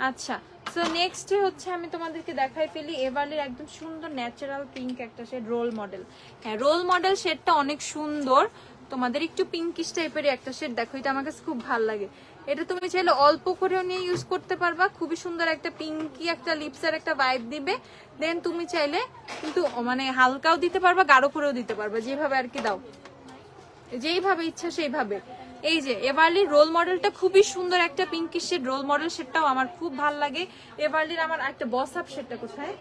আচ্ছা সো নেক্সট হচ্ছে আমি তোমাদেরকে দেখাই ফেলি এভারলির একদম সুন্দর ন্যাচারাল পিঙ্ক একটা শেড, রোল মডেল। হ্যাঁ রোল মডেল শেডটা অনেক সুন্দর, তোমাদের একটু পিঙ্কিশ টাইপের একটা শেড। দেখো এটা আমার কাছে খুব ভালো লাগে। এটা তুমি চাইলে অল্প করেও নিয়ে ইউজ করতে পারবা, খুবই সুন্দর একটা পিঙ্কি একটা লিপসের একটা ভাইব দিবে। দেন তুমি চাইলে কিন্তু মানে হালকাও দিতে পারবা, গাঢ় করেও দিতে পারবা, যেভাবে আর কি দাও, যেইভাবে ইচ্ছা সেইভাবে। এই যে এভারলির রোল মডেলটা খুবই সুন্দর একটা পিঙ্কিশ শেড, রোল মডেল শেডটাও আমার খুব ভালো লাগে। এভারলির আমার একটা বস আপ শেডটা কোথায়?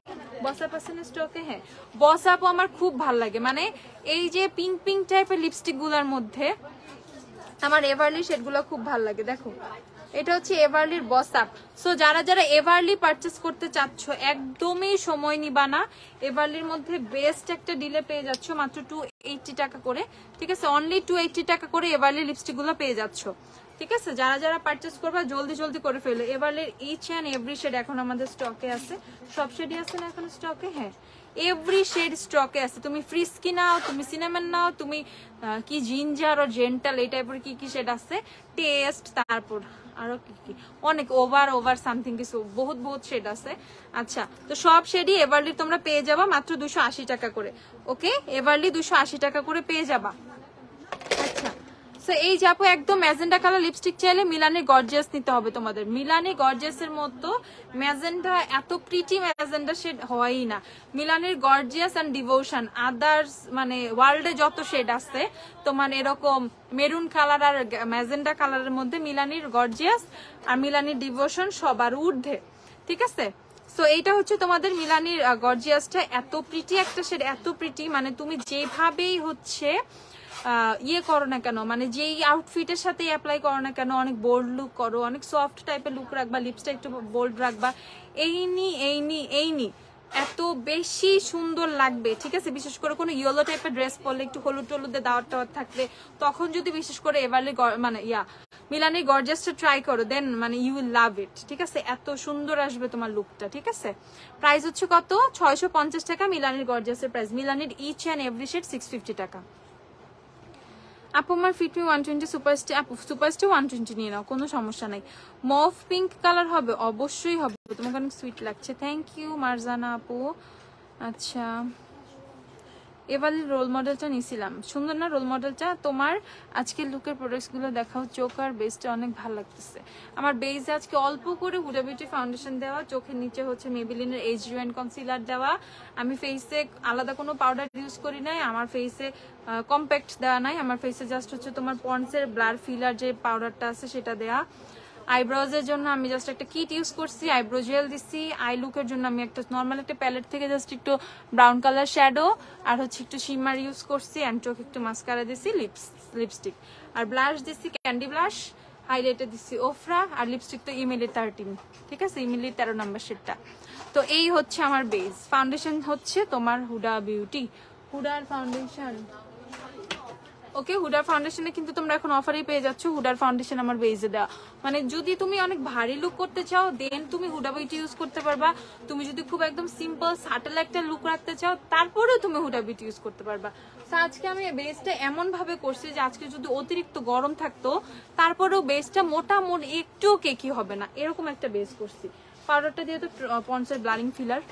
বস আপ আছে না স্টকে? হ্যাঁ বস আপও আমার খুব ভালো লাগে। মানে এই যে পিঙ্ক পিঙ্ক টাইপের লিপস্টিক গুলার মধ্যে আমার এভারলি শেডগুলো খুব ভালো লাগে। দেখো এটা হচ্ছে এভারলির বস আপ। সো যারা যারা এভারলি পারচেস করতে চাচ্ছ একদমই সময় নিবা না, এভারলির মধ্যে বেস্ট একটা ডিলে পেয়ে যাচ্ছ মাত্র 280 টাকা করে, ঠিক আছে? অনলি 280 টাকা করে এভারলি লিপস্টিক গুলো পেয়ে যাচ্ছ, ঠিক আছে? যারা যারা পারচেস করবা জলদি জলদি করে ফেলো। এভারলির ইচ অ্যান্ড এভরি শেড এখন আমাদের স্টকে আছে, সব শেডই আছে না এখন স্টকে? হ্যাঁ এভরি শেড স্টকে আছে। তুমি ফ্রিস্কি নাও, তুমি সিনেমন নাও, তুমি কি জিঞ্জার ও জেন্টাল এই টাইপের কি কি শেড আছে, টেস্ট, তারপর আরো কি কি অনেক ওভার সামথিং কিছু বহুত বহুত শেড আছে। আচ্ছা তো সব শেডই এভারলি তোমরা পেয়ে যাবা মাত্র 280 টাকা করে। ওকে এভারলি 280 টাকা করে পেয়ে যাবা। আচ্ছা সো এই যাবো একদম ম্যাজেন্ডা কালার লিপস্টিক চাইলে মিলানি গর্জিয়াস নিতে হবে তোমাদের। মিলানি গর্জিয়াসের মতো ম্যাজেন্ডা এত প্রিটি ম্যাজেন্ডা শেড হয়ই না। মিলানির গর্জিয়াস এন্ড ডিভোশন আদার্স মানে ওয়ার্ল্ডে যত শেড আছে তোমার এরকম মেরুন কালার আর ম্যাজেন্ডা কালারের মধ্যে মিলানির গর্জিয়াস আর মিলানির ডিভোশন সবার ঊর্ধ্বে, ঠিক আছে? সো এইটা হচ্ছে তোমাদের মিলানির গর্জিয়াসটা, এত প্রিটি একটা শেড, এত প্রিটি মানে তুমি যেভাবেই হচ্ছে ইয়ে করো না কেন, মানে যেই আউটফিটের সাথে অ্যাপ্লাই করো না কেন, অনেক বোল্ড লুক করো, অনেক সফট টাইপের লুক রাখবা, লিপসটা একটু বোল্ড রাখবা, এই এত বেশি সুন্দর লাগবে, ঠিক আছে? বিশেষ করে কোনো ইয়েলো টাইপের ড্রেস পরলে, একটু হলুদ টলুদে দাওয়ার টাওয়ার থাকলে, তখন যদি বিশেষ করে এভারলি মানে মিলানির গর্জিয়াসটা ট্রাই করো, দেন মানে ইউ উইল লাভ ইট, ঠিক আছে? এত সুন্দর আসবে তোমার লুকটা, ঠিক আছে? প্রাইস হচ্ছে কত? 650 টাকা মিলানির গর্জিয়াসের প্রাইস। মিলানির ইচ অ্যান্ড এভরি শেড 650 টাকা। আপু আমার ফিট মি 120 সুপারস্টার, আপু সুপারস্টার 120 নিয়ে নাও, কোনো সমস্যা নাই। মভ পিঙ্ক কালার হবে, অবশ্যই হবে, তোমাকে অনেক সুইট লাগছে। থ্যাংক ইউ মারজানা আপু। আচ্ছা এবার রোল মডেলটা নিয়েছিলাম, সুন্দর না রোল মডেলটা? তোমার আজকে লুকের প্রোডাক্টসগুলো দেখাও, চোখ আর বেসটা অনেক ভালো লাগতেছে। আমার বেসে আজকে অল্প করে হুডা বিউটি ফাউন্ডেশন দেওয়া, চোখের নিচে হচ্ছে মেবিলিনের এইচ রিওয়াইন কনসিলার দেওয়া। আমি ফেসে আলাদা কোনো পাউডার ইউজ করি নাই, আমার ফেসে কম্প্যাক্ট দেওয়া নাই, আমার ফেসে জাস্ট হচ্ছে তোমার পন্ডসের ব্লার ফিলার যে পাউডারটা আছে সেটা দেওয়া। আইব্রোজের জন্য আমি জাস্ট একটা কিট ইউজ করছি, আইব্রো জেল দিচ্ছি। আই লুকের জন্য আমি একটা নর্মাল একটা প্যালেট থেকে জাস্ট একটু ব্রাউন কালার শ্যাডো আর হচ্ছে একটু শিমার ইউজ করছি, অ্যান্ড চোখে একটু মাস্কারা দিচ্ছি, লিপস্টিক আর ব্লাশ দিচ্ছি ক্যান্ডি ব্লাশ, হাইলাইটার দিচ্ছি ওফরা, আর লিপস্টিক তো ইমেলি 13, ঠিক আছে, ইমেলি 13 নাম্বার শেডটা। তো এই হচ্ছে আমার বেস। ফাউন্ডেশন হচ্ছে তোমার হুডা বিউটি, হুডার ফাউন্ডেশন। ওকে, হুডার ফাউন্ডেশনে কিন্তু তোমরা এখন অফারেই পেয়ে যাচ্ছ। হুডার ফাউন্ডেশন আমার বেজে দেওয়া, মানে যদি তুমি অনেক ভারী লুক করতে চাও দেন তুমি হুডা বিউটি ইউজ করতে পারবা। তুমি যদি খুব একদম সিম্পল সাটেল একটা লুক রাখতে চাও তারপরেও তুমি হুডা বিউটি ইউজ করতে পারবা। তো আজকে আমি বেসটা এমন ভাবে করছি যে আজকে যদি অতিরিক্ত গরম থাকতো তারপরেও বেসটা মোটামুটি একটু কেকি হবে না, এরকম একটা বেস করছি। পাউডারটা দিয়ে তো পন্ডসের ব্লারিং ফিলার।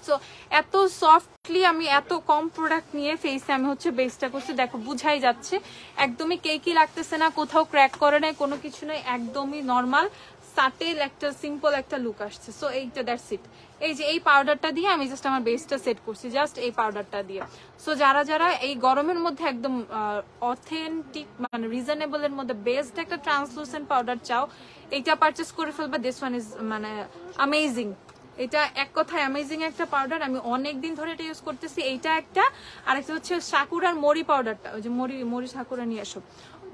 সো এত সফটলি আমি এত কম প্রোডাক্ট নিয়ে ফেসে আমি হচ্ছে বেসটা করছি, দেখো বুঝাই যাচ্ছে একদমই কেকি লাগতেছে না, কোথাও ক্র্যাক করে নাই, কোনো কিছু নাই, একদমই নর্মাল সাটেল একটা সিম্পল একটা লুক আসছে। সো এইটা দ্যাটস ইট। এই যে এই পাউডারটা দিয়ে আমি জাস্ট আমার বেসটা সেট করছি, জাস্ট এই পাউডারটা দিয়ে। সো যারা যারা এই গরমের মধ্যে একদম অথেন্টিক মানে রিজনেবল এর মধ্যে বেস্ট একটা ট্রান্সলুসেন্ট পাউডার চাও, এইটা পারচেস করে ফেলবা। দিস ওয়ান ইজ মানে অ্যামেজিং, এটা এক কথায় অ্যামেজিং একটা পাউডার, আমি অনেক দিন ধরে এটা ইউজ করতেছি। এইটা একটা, আরেকটা হচ্ছে সাকুরার মরি পাউডারটা, ওই যে মরি সাকুরা নিয়ে আসো,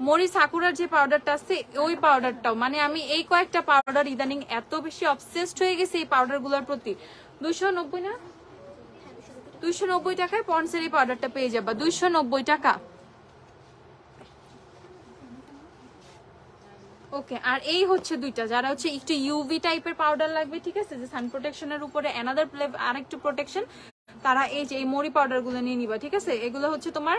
মরি সাকুরার যে পাউডারটা আছে ওই পাউডারটাও, মানে আমি এই কয়েকটা পাউডার ইদানিং এত বেশি অবসেসড হয়ে গেছি এই পাউডার গুলোর প্রতি। 290 না 290 টাকায় পন্ডসের এই পাউডারটা পেয়ে যাবা, 290 টাকা। ওকে, আর এই হচ্ছে দুইটা, যারা হচ্ছে একটু ইউভি টাইপের পাউডার লাগবে, ঠিক আছে, যে সান প্রোটেকশনের উপরে অ্যানাদার আরেকটু প্রোটেকশন, তারা এই যে এই মরি পাউডার গুলো নিয়ে নিবা, ঠিক আছে। এগুলো হচ্ছে তোমার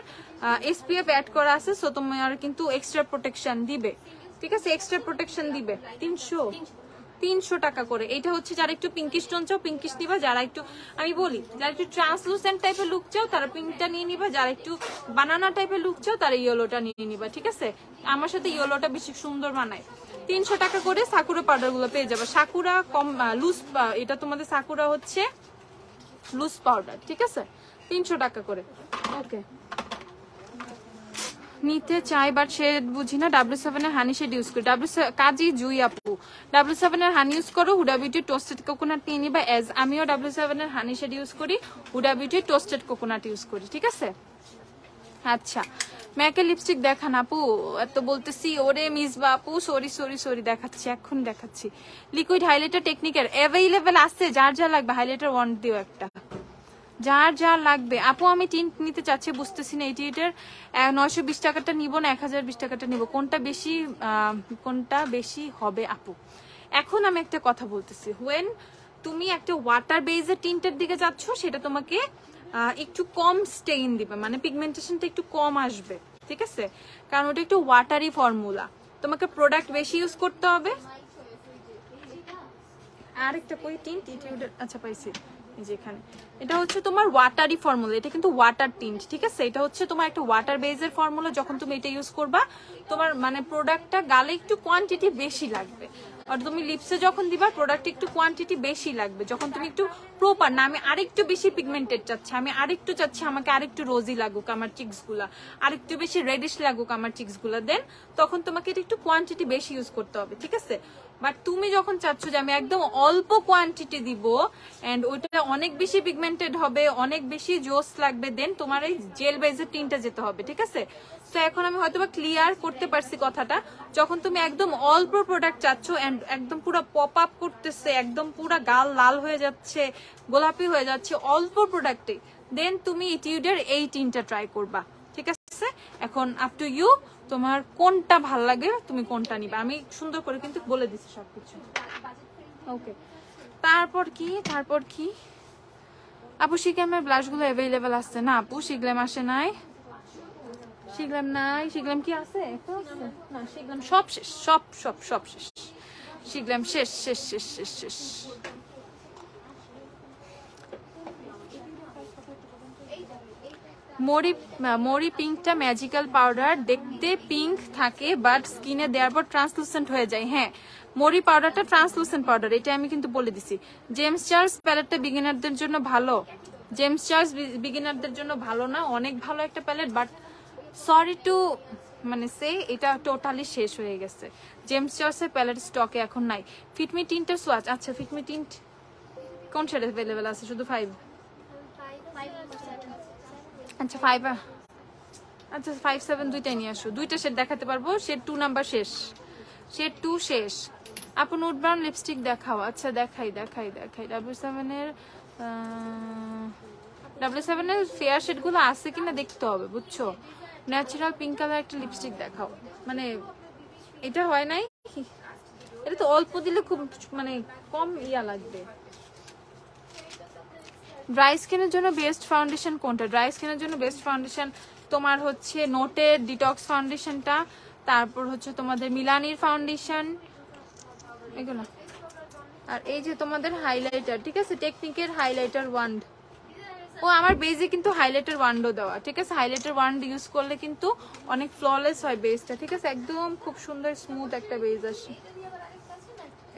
এসপিএফ অ্যাড করা আছে, সো তোমার কিন্তু এক্সট্রা প্রোটেকশন দিবে, ঠিক আছে, এক্সট্রা প্রোটেকশন দিবে। 300 টাকা করে। এটা হচ্ছে যারা একটু পিঙ্কিশ টোন চাও পিঙ্কিশ নিবা, যারা একটু আমি বলি যারা একটু ট্রান্সলুসেন্ট টাইপের লুক চাও তারা পিঙ্কটা নিয়ে নিবা, যারা একটু বানানা টাইপের লুক চাও তারা ইয়েলোটা নিয়ে নিবা, ঠিক আছে। আমার সাথে ইয়েলোটা বেশি সুন্দর মানায়। 300 টাকা করে সাকুরা পাউডার গুলো পেয়ে যাবে। সাকুরা কম লুজ, এটা তোমাদের সাকুরা হচ্ছে লুজ পাউডার, ঠিক আছে, 300 টাকা করে। ওকে, নিতে চাই বাট সে বুঝি না। W7 এর হানি শেড ইউজ করি, কাজী জুই আপু W7 এর হানি ইউজ করো, হুডা বিউটি টোস্টেড কোকোনাট নিয়ে নিবা। এজ আমিও W7 এর হানি শেড ইউজ করি, Hooda beauty toasted coconut use করি, ঠিক আছে। আচ্ছা, ম্যাকের লিপস্টিক দেখান আপু, এত বলতেছি। ওরে মিসবা আপু, সরি দেখাচ্ছি, এখন দেখাচ্ছি। লিকুইড হাইলাইটার টেকনিকের অ্যাভেলেবেল আছে, যার যা লাগবে হাইলাইটার ওয়ান দিও একটা, যার যা লাগবে। আপু আমি টিন্ট নিতে চাচ্ছি, বুঝতেছি না এটার 920 টাকাটা নিব না 1020 টাকাটা নিব, কোনটা বেশি হবে আপু। এখন আমি একটা কথা বলতেছি, হোয়েন তুমি একটা ওয়াটার বেসের টিন্টের দিকে যাচ্ছ সেটা তোমাকে একটু কম স্টেইন দিবে, মানে পিগমেন্টেশনটা একটু কম আসবে, ঠিক আছে, কারণ ওটা একটু ওয়াটারি ফর্মুলা, তোমাকে প্রোডাক্ট বেশি ইউজ করতে হবে। আরেকটা কই টিন্ট, আচ্ছা পাইছি যেখানে, এটা হচ্ছে তোমার ওয়াটারি ফর্মুলা, এটা কিন্তু ওয়াটার টিন্ট, ঠিক আছে। এটা হচ্ছে তোমার একটা ওয়াটার বেসের ফর্মুলা, যখন তুমি এটা ইউজ করবা তোমার মানে প্রোডাক্টটা গালে একটু কোয়ান্টিটি বেশি লাগবে, আর তুমি লিপসে যখন দিবা প্রোডাক্ট একটু কোয়ান্টিটি বেশি লাগবে। যখন তুমি একটু প্রপার না আমি আরেকটু বেশি পিগমেন্টেড চাচ্ছি, আমি আরেকটু চাচ্ছি আমাকে আরেকটু রোজি লাগুক আমার চিক্স গুলা, আরেকটু বেশি রেডিশ লাগুক আমার চিক্স গুলা, দেন তখন তোমাকে এটা একটু কোয়ান্টিটি বেশি ইউজ করতে হবে, ঠিক আছে। বাট তুমি যখন চাচ্ছ যে আমি একদম অল্প কোয়ান্টিটি দিব এন্ড ওইটা অনেক বেশি পিগমেন্টেড হবে, অনেক বেশি জোস লাগবে, দেন তোমার এই জেল বেজের টিনটা যেতে হবে, ঠিক আছে। তো এখন আমি হয়তোবা ক্লিয়ার করতে পারছি কথাটা। যখন তুমি একদম অল্প প্রোডাক্ট চাচ্ছ এন্ড একদম পুরো পপ আপ করতেছে, একদম পুরো গাল লাল হয়ে যাচ্ছে, গোলাপি হয়ে যাচ্ছে অল্প প্রোডাক্টে, দেন তুমি ইটিউডের এই টিনটা ট্রাই করবা, ঠিক আছে। এখন আপ টু ইউ, তোমার কোনটা ভাল লাগে তুমি কোনটা নিবা, আমি সুন্দর করে কিন্তু বলে দিচ্ছি সবকিছু। ওকে, তারপর কি আপু শিগ্লামের ব্লাশ গুলো অ্যাভেলেবেল আছে না আপু? শিগ্লাম আসে নাই, শিখলাম নাই, শিখলাম কি আছে না, শিখলাম সব শেষ, সব সব সব শেষ, শিখলাম শেষ শেষ শেষ শেষ শেষ। মরি পিঙ্কটা ম্যাজিক্যাল পাউডার, দেখতে পিঙ্ক থাকে বাট স্কিনে দেওয়ার পর ট্রান্সলুসেন্ট হয়ে যায়। হ্যাঁ, মরি পাউডারটা ট্রান্সলুসেন্ট পাউডার, এটা আমি কিন্তু বলে দিছি। জেমস চার্লস প্যালেটটা বিগিনারদের জন্য ভালো, জেমস চার্লস বিগিনারদের জন্য ভালো না, অনেক ভালো একটা প্যালেট, বাট সরি টু মানে সে এটা টোটালি শেষ হয়ে গেছে। জেমস চার্লসের প্যালেট স্টকে এখন নাই। ফিটমি টিন্টের সোয়াচ, আচ্ছা ফিটমি টিন্ট কোন শেডে অ্যাভেলেবেল আছে? শুধু 5? আচ্ছা 5, আচ্ছা 5, 7 দুইটাই নিয়ে আসো, দুইটা শেড দেখাতে পারবো। শেড 2 নাম্বার শেষ, শেড 2 শেষ। আপু নুড ব্রাউন লিপস্টিক দেখাও। আচ্ছা দেখাই দেখাই দেখাই। W7 এর ফেয়ার শেডগুলো আছে কিনা দেখতে হবে, বুঝছো? ন্যাচারাল পিঙ্ক কালার একটা লিপস্টিক দেখাও। মানে এটা হয় নাই, এটা তো অল্প দিলে খুব মানে কম ইয়া লাগবে। ড্রাই স্কিনের জন্য বেস্ট ফাউন্ডেশন কোনটা? ড্রাই স্কিনের জন্য বেস্ট ফাউন্ডেশন তোমার হচ্ছে নোটের ডিটক্স ফাউন্ডেশনটা, তারপর হচ্ছে তোমাদের মিলানির ফাউন্ডেশন, এগুলো। আর এই যে তোমাদের হাইলাইটার, ঠিক আছে, টেকনিকের হাইলাইটার ওয়ান্ড। ও আমার বেজে কিন্তু হাইলাইটার ওয়ান্ডও দেওয়া, ঠিক আছে। হাইলাইটার ওয়ান্ড ইউজ করলে কিন্তু অনেক ফ্ললেস হয় বেজটা, ঠিক আছে, একদম খুব সুন্দর স্মুথ একটা বেজ আসে।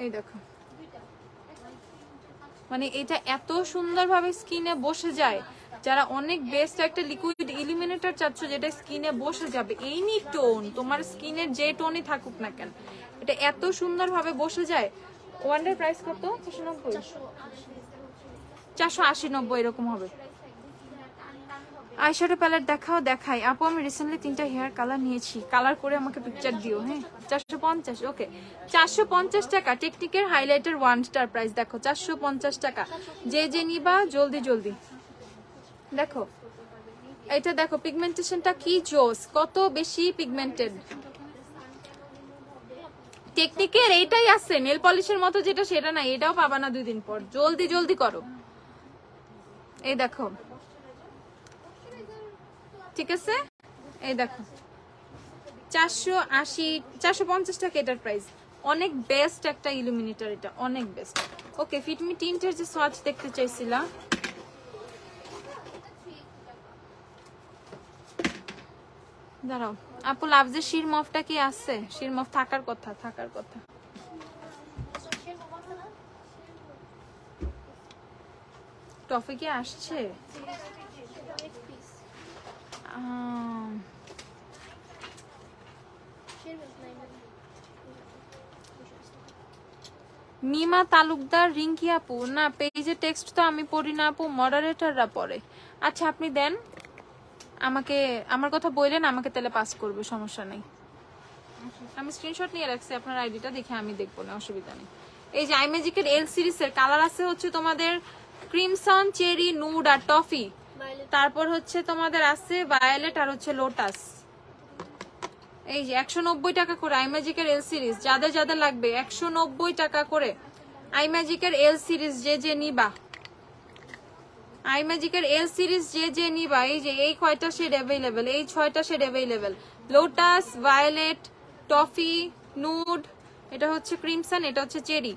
এই দেখো, মানে এটা এত সুন্দরভাবে স্কিনে বসে যায়। যারা অনেক বেস্ট একটা লিকুইড ইলিমিনেটর চাচ্ছ যেটা স্কিনে বসে যাবে, এনি টোন, তোমার স্কিনের যে টোনই থাকুক না কেন, এটা এত সুন্দরভাবে বসে যায়। ওয়ান্ডের প্রাইস কত? 480, 90 এরকম হবে। আইশ্যাডো প্যালেট দেখাও। দেখাই আপু, আমি রিসেন্টলি 3টা হেয়ার কালার নিয়েছি, কালার করে আমাকে পিকচার দিও। হ্যাঁ 450, ওকে 450 টাকা। টেকনিকের হাইলাইটার ওয়ান্ডটার প্রাইস দেখো 450 টাকা। যে যে নিবা জলদি জলদি দেখো। এটা দেখো পিগমেন্টেশনটা কি জোস, কত বেশি পিগমেন্টেড। টেকনিকের এইটাই আছে, নেল পলিশের মতো যেটা সেটা না, এটাও পাবা না 2 দিন পর, জলদি জলদি করো। এই দেখো, ঠিক আছে, এই দেখো 480, 450 টাকা এটার প্রাইস। অনেক বেস্ট একটা ইলুমিনেটর, এটা অনেক বেস্ট। ওকে, ফিটমি টিন্টের যে সোয়াচ দেখতে চাইছিলা, দাঁড়াও আপু, লাভজের শিরমফটা কি আছে? শিরমফ থাকার কথা, থাকার কথা। টফি কি আসছে? মিমা তালুকদার, রিঙ্কি আপু, না পেজে টেক্সট তো আমি পড়ি না আপু, মডারেটররা পড়ে। আচ্ছা আপনি দেন আমাকে, আমার কথা বললেন, আমাকে তাহলে পাস করবে, সমস্যা নেই। আমি স্ক্রিনশট নিয়ে রাখছি আপনার আইডিটা, দেখে আমি দেখবো না, অসুবিধা নেই। এই যে আইম্যাজিকের এল সিরিজের কালার আছে হচ্ছে তোমাদের ক্রিমসন, চেরি, নুড আর টফি, তারপর হচ্ছে তোমাদের আছে ভায়োলেট আর হচ্ছে লোটাস। এই যে 190 টাকা করে আইম্যাজিকের এল সিরিজ, যাদের যাদের লাগবে 190 টাকা করে আইম্যাজিকের এল সিরিজ, যে যে নিবা আইম্যাজিকের এল সিরিজ, যে যে নিবা। এই যে এই কয়টা শেড অ্যাভেলেবেল, এই 6টা shade available, lotus, violet, toffee, nude, এটা হচ্ছে ক্রিমসন, এটা হচ্ছে চেরি।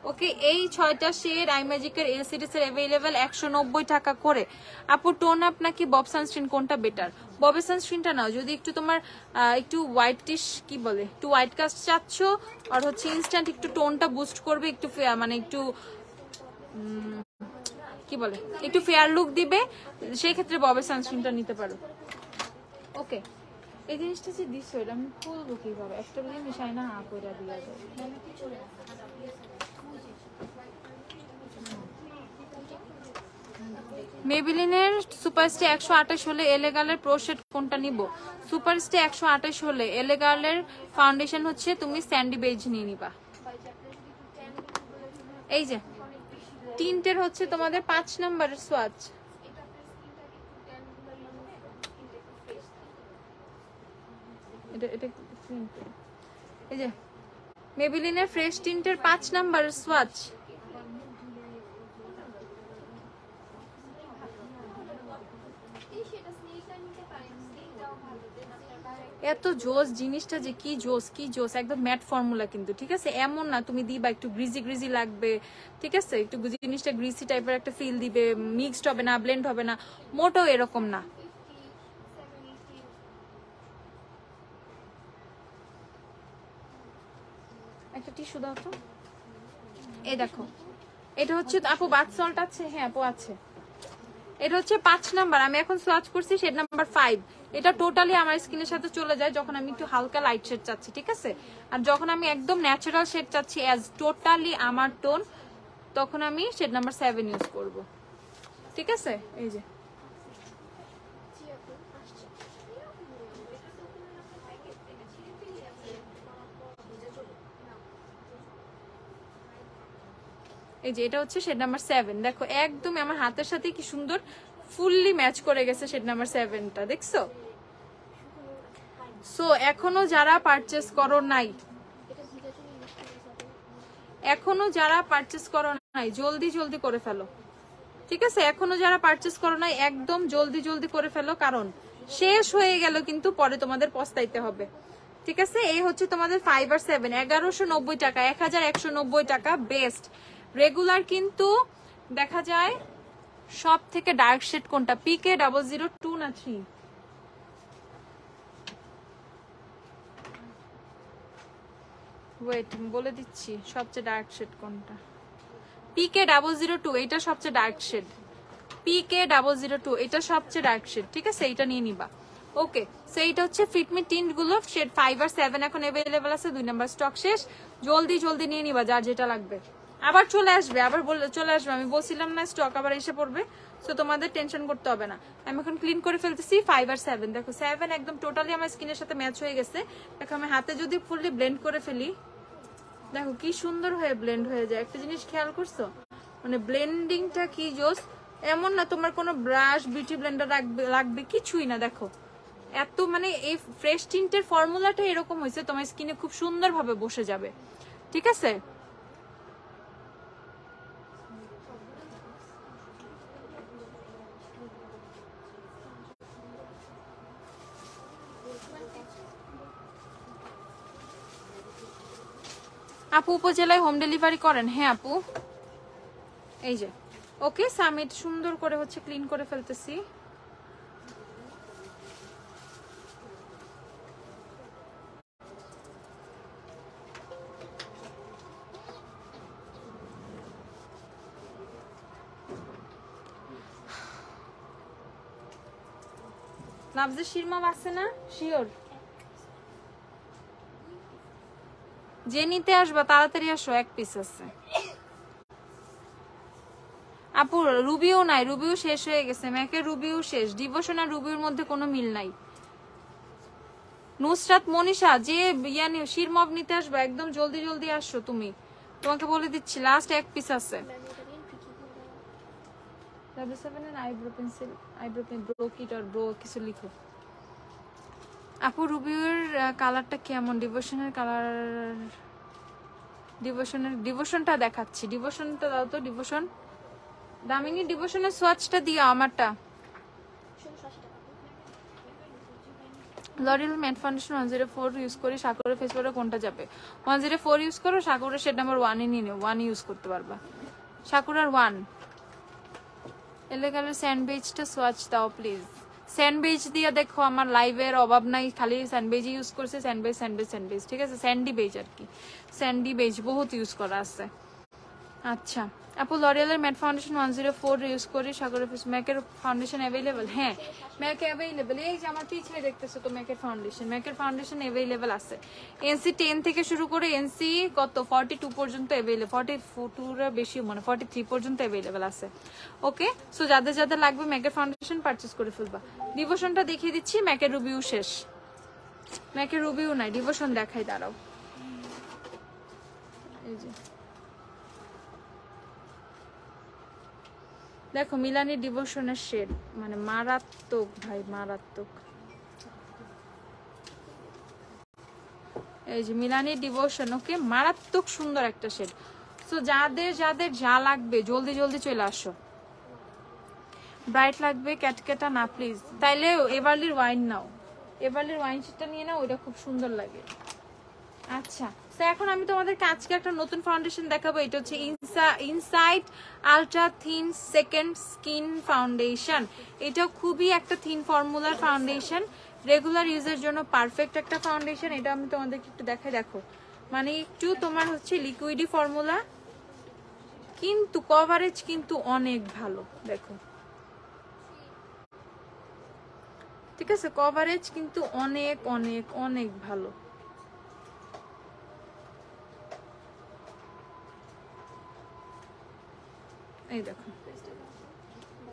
ওকে, এই 6টা শেড আইম্যাজিকের এল সিরিজের অ্যাভেলেবেল 190 টাকা করে। আপু টোন আপ নাকি বব সানস্ক্রিন কোনটা বেটার? ববের সানস্ক্রিনটা নাও যদি একটু তোমার একটু হোয়াইটিশ কি বলে, একটু হোয়াইট কাস্ট চাচ্ছ, আর হচ্ছে ইনস্ট্যান্ট একটু টোনটা বুস্ট করবে, একটু মানে একটু কি বলে, একটু ফেয়ার লুক দিবে, সেই ক্ষেত্রে ববের সানস্ক্রিনটা নিতে পারো। ওকে, এই জিনিসটা যে দিছো এটা আমি খুলবো কিভাবে? একটা বলে মিশাই না কইরা দিয়া যায়। মেবিলিনের সুপারস্টে 128 হলে এলেগালের প্রোশেড কোনটা নিব? সুপারস্টে 128 হলে এলেগালের ফাউন্ডেশন হচ্ছে তুমি স্যান্ডি বেজ নিয়ে নিবা। এই যে টিন্টের হচ্ছে তোমাদের 5 নম্বরের সোয়াচ, এই যে মেবিলিনের ফ্রেশ টিন্টের 5 নম্বরের সোয়াচ। এত জোস জিনিসটা যে কি জোস কি জোস, একদম ম্যাট ফর্মুলা কিন্তু, ঠিক আছে? এমন না তুমি দিবা একটু গ্রিজি গ্রিজি লাগবে, ঠিক আছে? একটু জিনিসটা গ্রিসি টাইপের একটা ফিল দিবে, মিক্সড হবে না, ব্লেন্ড হবে না, মোটেও এরকম না। একটা টিস্যু দাও তো। এই দেখো, এটা হচ্ছে আপু বাথ সল্ট আছে? হ্যাঁ আপু আছে। এটা হচ্ছে 5 নাম্বার, আমি এখন সোয়াচ করছি শেড নাম্বার 5। এটা টোটালি আমার স্কিনের সাথে চলে যায় যখন আমি একটু হালকা লাইট শেড চাচ্ছি, ঠিক আছে? আর যখন আমি একদম ন্যাচারাল শেড চাচ্ছি অ্যাজ টোটালি আমার টোন, তখন আমি শেড নাম্বার 7 ইউজ করব, ঠিক আছে? এই যে এই যে এটা হচ্ছে শেড নাম্বার 7। দেখো একদম আমার হাতের সাথে কি সুন্দর ফুললি ম্যাচ করে গেছে শেড নাম্বার 7টা, দেখছো? সো এখনো যারা পারচেজ করো নাই, জলদি জলদি করে ফেলো, ঠিক আছে? এখনো যারা পারচেজ করো নাই একদম জলদি জলদি করে ফেলো, কারণ শেষ হয়ে গেল কিন্তু পরে তোমাদের পস্তাইতে হবে, ঠিক আছে? এই হচ্ছে তোমাদের 5 আর 7, 1190 টাকা, 1190 টাকা বেস্ট। রেগুলার কিন্তু দেখা যায় সব থেকে ডার্ক শেড কোনটা? পিকে 002 না 3? ওয়েট বলে দিচ্ছি সবচেয়ে ডার্ক শেড কোনটা। পিকে 002, এটা সবচেয়ে ডার্ক শেড। পিকে 002 এটা সবচেয়ে ডার্ক শেড, ঠিক আছে? এটা নিয়ে নিবা। ওকে, সো এইটা হচ্ছে ফিটমি টিন্ট গুলো শেড 5 আর 7 এখন अवेलेबल আছে। 2 নাম্বার স্টক শেষ, জলদি জলদি নিয়ে নিবা যার যেটা লাগবে। আবার চলে আসবে, চলে আসবে, আমি বলছিলাম না স্টক আবার এসে পড়বে, সো তোমাদের টেনশন করতে হবে না। আমি এখন ক্লিন করে ফেলতেছি 5 আর 7। দেখো 7 একদম টোটালি আমার স্কিনের সাথে ম্যাচ হয়ে গেছে। দেখো আমি হাতে যদি ফুললি ব্লেন্ড করে ফেলি, দেখো কি সুন্দর হয়ে ব্লেন্ড হয়ে যায়। একটা জিনিস খেয়াল করছো, মানে ব্লেন্ডিংটা কি জোস। এমন না তোমার কোনো ব্রাশ বিউটি ব্লেন্ডার লাগবে, কিছুই না। দেখো এত মানে এই ফ্রেশ টিন্টের ফর্মুলাটা এরকম হয়েছে, তোমার স্কিনে খুব সুন্দরভাবে বসে যাবে, ঠিক আছে? আপু উপজেলায় হোম ডেলিভারি করেন? হ্যাঁ আপু। এই যে ওকে সামিট সুন্দর করে হচ্ছে ক্লিন করে ফেলতেছি। নাবজে শিরমা আছে না? শিওর যে নিতে আসবা তাড়াতাড়ি আসো, এক পিস আছে। আপু রুবিও নাই, রুবিও শেষ হয়ে গেছে, ম্যাকের রুবিও শেষ। ডিভোশন আর রুবিওর মধ্যে কোনো মিল নাই। নুসরাত মনীষা যে ইয়ানি শিরমব নিতে আসবা একদম জলদি জলদি আসো তুমি, তোমাকে বলে দিচ্ছি লাস্ট এক পিস আছে। Eyebrow pencil, eyebrow brow kit আর ব্রো কিছু লিখো। আপু রুবিওর কালারটা কেমন? ডিভোশনের কালার, ডিভোশনটা দেখাচ্ছি। ডিভোশনটা দাও তো। ডিভোশন দামিনী, ডিভোশনের সোয়াচটা দিও আমারটা। লরিয়াল ম্যাট ফাউন্ডেশন 104 ইউজ করি, সাকুরের ফেস পাউডার কোনটা যাবে? 104 ইউজ করো, সাকুরের শেড নাম্বার 1 নিয়ে নিও, 1 ইউজ করতে পারবা। সাকুরার 1 এলেগালের স্যান্ডউইচটা সোয়াচ দাও প্লিজ। স্যান্ডউইচ দিয়ে দেখো আমার লাইভের অভাব নাই, খালি স্যান্ডউইচ ইউজ করছে। স্যান্ডউইচ ঠিক আছে, স্যান্ডি বেজ আর কি, স্যান্ডি বেজ বহুত ইউজ করা আছে। আচ্ছা আপু লরিয়ালের ম্যাট ফাউন্ডেশন 104 ইউজ করি, সাগরের ফেস। ম্যাকের ফাউন্ডেশন অ্যাভেলেবল? হ্যাঁ ম্যাক অ্যাভেলেবল, এই যে আমার পিছনে দেখতেছো তো ম্যাকের ফাউন্ডেশন অ্যাভেলেবল আছে। এনসি 10 থেকে শুরু করে এনসি কত 42 পর্যন্ত অ্যাভেলেবল, 42 এর বেশি মানে 43 পর্যন্ত অ্যাভেলেবল আছে। ওকে, সো যাদের যাদের লাগবে ম্যাকের ফাউন্ডেশন পারচেজ করে ফেলবা। ডিভোশনটা দেখিয়ে দিচ্ছি, ম্যাকের রুবিও শেষ, ম্যাকের রুবিও নাই, ডিভোশন দেখাই, দাঁড়াও। এই যে দেখো মিলানি ডিভোশনের শেড, মানে মারাত্মক ভাই, মারাত্মক। এই যে মিলানি ডিভোশন, ওকে মারাত্মক সুন্দর একটা শেড। সো যাদের যাদের যা লাগবে জলদি জলদি চলে আসো। ব্রাইট লাগবে ক্যাটকেটা না প্লিজ, তাইলে এভারলির ওয়াইন নাও, এভারলির ওয়াইন শেডটা নিয়ে নাও, ওইটা খুব সুন্দর লাগে। আচ্ছা, তো এখন আমি তোমাদেরকে আজকে একটা নতুন ফাউন্ডেশন দেখাবো। এটা হচ্ছে insight ultra thin second skin foundation. এটা খুবই একটা থিন ফর্মুলার ফাউন্ডেশন, রেগুলার ইউজের জন্য পারফেক্ট একটা ফাউন্ডেশন। এটা আমি তোমাদেরকে একটু দেখাই, দেখো মানে একটু তোমার হচ্ছে লিকুইডি ফর্মুলা, কিন্তু কভারেজ কিন্তু অনেক ভালো। দেখো ঠিক আছে, কভারেজ কিন্তু অনেক অনেক অনেক ভালো। এই দেখো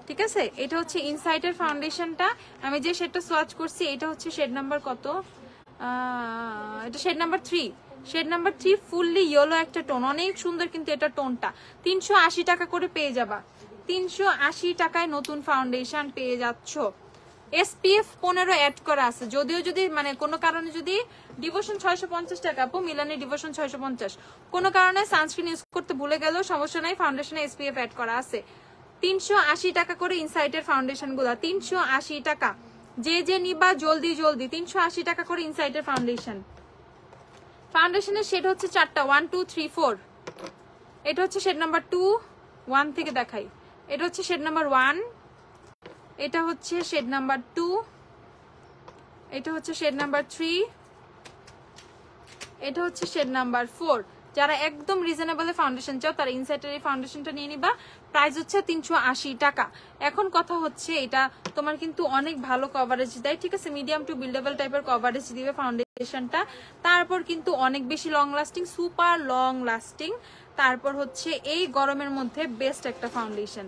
ঠিক আছে, এটা হচ্ছে ইনসাইটের ফাউন্ডেশনটা। আমি যে শেডটা সোয়াচ করছি এটা হচ্ছে শেড নাম্বার কত, এটা shade number 3। Shade number 3 fully yellow একটা টোন, অনেক সুন্দর কিন্তু এটা টোনটা। 380 টাকা করে পেয়ে যাবা, 380 টাকায় নতুন ফাউন্ডেশন পেয়ে যাচ্ছ। SPF 15 অ্যাড করা আছে, যদিও যদি মানে কোনো কারণে যদি ডিভোশন 650 টাকা, আপু মিলানের ডিভোশন 650, কোনো কারণে সানস্ক্রিন ইউজ করতে ভুলে গেলেও সমস্যা নাই, ফাউন্ডেশনে SPF অ্যাড করা আছে। 380 টাকা করে ইনসাইটের ফাউন্ডেশন গুলা, 380 টাকা। যে যে নিবা জলদি জলদি, 380 টাকা করে ইনসাইটের ফাউন্ডেশন। ফাউন্ডেশনের শেড হচ্ছে 4টা, 1 2 3 4। এটা হচ্ছে শেড নাম্বার 2, 1 থেকে দেখাই। এটা হচ্ছে শেড নাম্বার 1, এটা হচ্ছে শেড নাম্বার 2, এটা হচ্ছে শেড নাম্বার 3, এটা হচ্ছে শেড নাম্বার 4। যারা একদম রিজনেবল ফাউন্ডেশন চাও তারা ইনসাইটের এই ফাউন্ডেশনটা নিয়ে নিবা। প্রাইস হচ্ছে 380 টাকা। এখন কথা হচ্ছে এটা তোমার কিন্তু অনেক ভালো কভারেজ দেয়, ঠিক আছে, মিডিয়াম টু বিল্ডেবল টাইপের কভারেজ দিবে ফাউন্ডেশনটা। তারপর কিন্তু অনেক বেশি long lasting, super long lasting. তারপর হচ্ছে এই গরমের মধ্যে বেস্ট একটা ফাউন্ডেশন,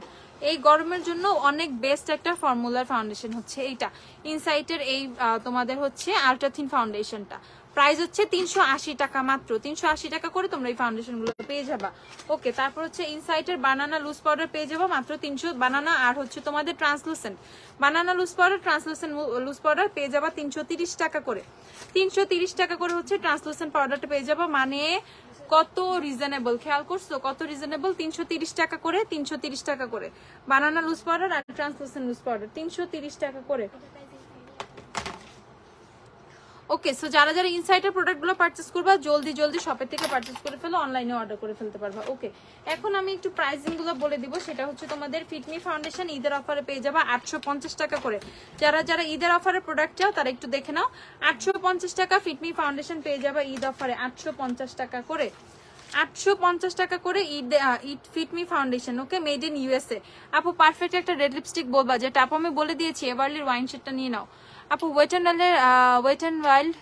এই গরমের জন্য অনেক বেস্ট একটা ফর্মুলার ফাউন্ডেশন হচ্ছে এইটা, ইনসাইটের এই তোমাদের হচ্ছে আলট্রা থিন ফাউন্ডেশনটা। প্রাইস হচ্ছে 380 টাকা মাত্র, 380 টাকা করে তোমরা এই ফাউন্ডেশন গুলো পেয়ে যাবা। ওকে, তারপর হচ্ছে ইনসাইটের বানানা লুজ পাউডার পেয়ে যাবা মাত্র 300, বানানা আর হচ্ছে তোমাদের translucent banana loose powder, translucent loose powder পেয়ে যাবা 330 টাকা করে। 330 টাকা করে হচ্ছে ট্রান্সলুসেন্ট পাউডারটা পেয়ে যাবা, মানে কত রিজনেবল, খেয়াল করছো কত রিজনেবল। 330 টাকা করে, 330 টাকা করে বানানা লুজ পাউডার আর ট্রান্সলুসেন্ট লুজ পাউডার 330 টাকা করে। ওকে, সো যারা যারা ইনসাইটের প্রোডাক্টগুলো পারচেজ করবা জলদি জলদি শপের থেকে পারচেজ করে ফেলো, অনলাইনে অর্ডার করে ফেলতে পারবা। ওকে, এখন আমি একটু প্রাইসিং গুলো বলে দিব। সেটা হচ্ছে তোমাদের ফিটমি ফাউন্ডেশন ঈদের অফারে পেয়ে যাবা 850 টাকা করে। যারা যারা ঈদের অফারে প্রোডাক্ট চাও তারা একটু দেখে নাও, 850 টাকা ফিটমি ফাউন্ডেশন পেয়ে যাবা ঈদ অফারে 850 টাকা করে। 850 টাকা করে Eid Fit Me foundation. Okay, made in USA। আপু পারফেক্ট একটা রেড লিপস্টিক বলবা, যেটা আপু আমি বলে দিয়েছি, এভারলির ওয়াইন শেডটা নিয়ে নাও। আপু Wet and Wild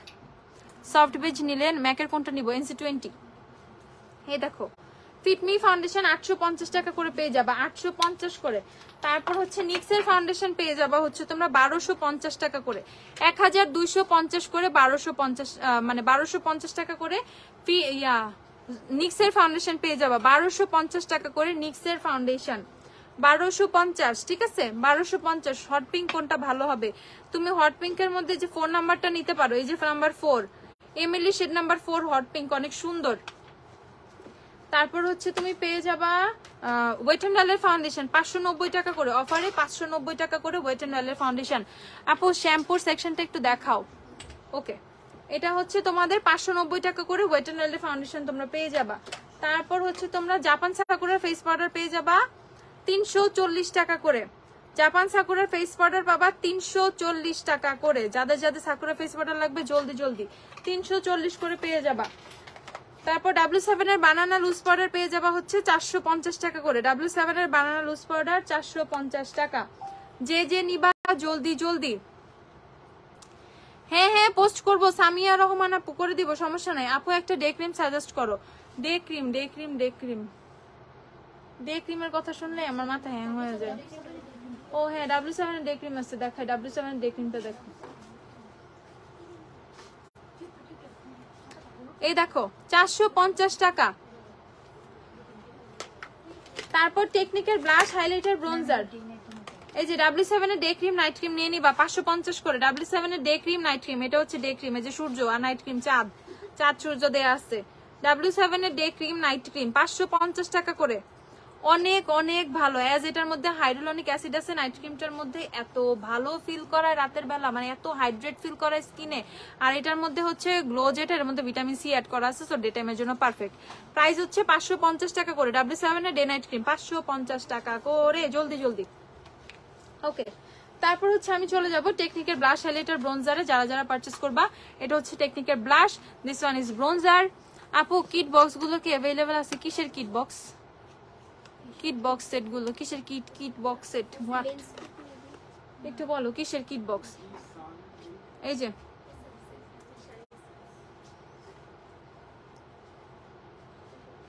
soft beige নিলেন, ম্যাকের কোনটা নিব? NC20। এই দেখো ফিটমি ফাউন্ডেশন 850 টাকা করে পেয়ে যাবা, 850 করে। তারপর হচ্ছে নিক্সের ফাউন্ডেশন পেয়ে যাবা হচ্ছে তোমরা 1250 টাকা করে, 1250 করে 1250, মানে 1250 টাকা করে নিক্সের ফাউন্ডেশন পেয়ে যাবা 1250 টাকা করে। নিক্সের ফাউন্ডেশন 1250, ঠিক আছে, 1250। হট পিঙ্ক কোনটা ভালো হবে? তুমি হট পিঙ্কের মধ্যে যে 4 নাম্বারটা নিতে পারো, এই যে number 4 M L E shade number 4 hot pink, অনেক সুন্দর। তারপর হচ্ছে তুমি পেয়ে যাবা ওয়েট অ্যান্ড ওয়েলের ফাউন্ডেশন 590 টাকা করে, অফারে 590 টাকা করে ওয়েট অ্যান্ড ওয়েলের ফাউন্ডেশন। আপু শ্যাম্পুর সেকশনটা একটু দেখাও। ওকে, এটা হচ্ছে তোমাদের 590 টাকা করে ওয়েট অ্যান্ড ওয়েলের ফাউন্ডেশন তোমরা পেয়ে যাবা। তারপর হচ্ছে তোমরা জাপান সাকুরার ফেস পাউডার পেয়ে যাবা 340 টাকা করে। জাপান সাকুরার ফেস পাউডার পাবা 340 টাকা করে। যাদের যাদের সাকুরা ফেস পাউডার লাগবে জলদি জলদি 340 করে পেয়ে যাবা। তারপর W7 এর বানানা লুজ পাউডার পেয়ে যাবা হচ্ছে 450 টাকা করে। W7 এর বানানা লুজ পাউডার 450 টাকা। যে যে নিবা জলদি জলদি। হ্যাঁ হ্যাঁ পোস্ট করবো, সামিয়া রহমান আপু করে দিব, সমস্যা নাই। আপু একটা ডে ক্রিম সাজেস্ট করো। Day cream day cream day cream day ক্রিমের কথা শুনলে আমার মাথা হ্যাং হয়ে যায়। ও হ্যাঁ, W7 এর ডে ক্রিম আছে, দেখাই W7 এর ডে ক্রিমটা দেখো। এই দেখো 450 টাকা। তারপর টেকনিকের ব্লাশ হাইলাইটার ব্রোনজার, এই যে W7 এর ডে ক্রিম নাইট ক্রিম নিয়ে নিবা 550 করে। W7 এর ডে ক্রিম নাইট ক্রিম, এটা হচ্ছে ডে ক্রিম, এই যে সূর্য আর নাইট ক্রিম চাঁদ, চাঁদ সূর্য দেয়া আছে। W7 এর ডে ক্রিম নাইট ক্রিম 550 টাকা করে। অনেক অনেক ভালো। অ্যাজ এটার মধ্যে হাইড্রোলনিক অ্যাসিড আছে, নাইট ক্রিমটার মধ্যে এত ভালো ফিল করায় রাতের বেলা, মানে এত হাইড্রেট ফিল করায় স্কিনে। আর এটার মধ্যে হচ্ছে গ্লো জেট, এর মধ্যে ভিটামিন সি অ্যাড করা আছে, সো ডে টাইমের জন্য পারফেক্ট। প্রাইস হচ্ছে 550 টাকা করে। W7 এর ডে নাইট ক্রিম 550 টাকা করে, জলদি জলদি। ওকে, তারপর হচ্ছে আমি চলে যাব টেকনিকের ব্লাশ হাইলাইটার ব্রোঞ্জারে। যারা যারা পারচেস করবা, এটা হচ্ছে টেকনিকের blush, this one is bronzer. আপু কিট বক্স গুলো কি অ্যাভেলেবেল আছে? কিসের kit box? Kit box set গুলো কিসের? কিট বক্স সেট হোয়াট, একটু বলো কিসের কিট বক্স? এই যে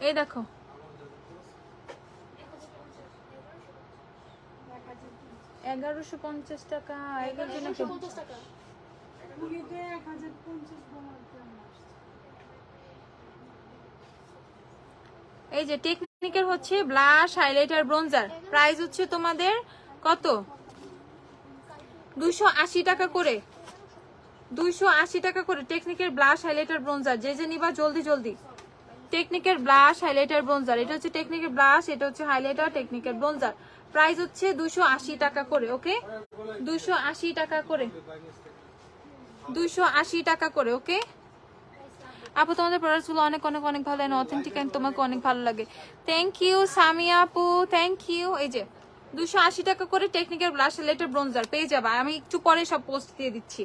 এই দেখো, 1150 টাকা। এই যে টেকনিকের হচ্ছে ব্লাশ হাইলাইটার ব্রোঞ্জার, প্রাইস হচ্ছে তোমাদের কত? 280 টাকা করে। 280 টাকা করে টেকনিকের ব্লাশ হাইলাইটার ব্রোঞ্জার। যে যে নিবা জলদি জলদি। টেকনিকের ব্লাশ হাইলাইটার ব্রোঞ্জার, এটা হচ্ছে টেকনিকের ব্লাশ, এটা হচ্ছে হাইলাইটার, টেকনিকের ব্রোঞ্জার। প্রাইস হচ্ছে 280 টাকা করে। ওকে, 280 টাকা করে, 280 টাকা করে। ওকে আপু, তোমাদের প্রোডাক্ট গুলো অনেক অনেক অনেক ভালো, অথেন্টিক, তোমাকে অনেক ভালো লাগে। থ্যাংক ইউ সামিয়া আপু, থ্যাংক ইউ। এই যে 280 টাকা করে টেকনিকের ব্লাশ হাইলাইটার ব্রোঞ্জার পেয়ে যাবা। আমি একটু পরে সব পোস্ট দিয়ে দিচ্ছি।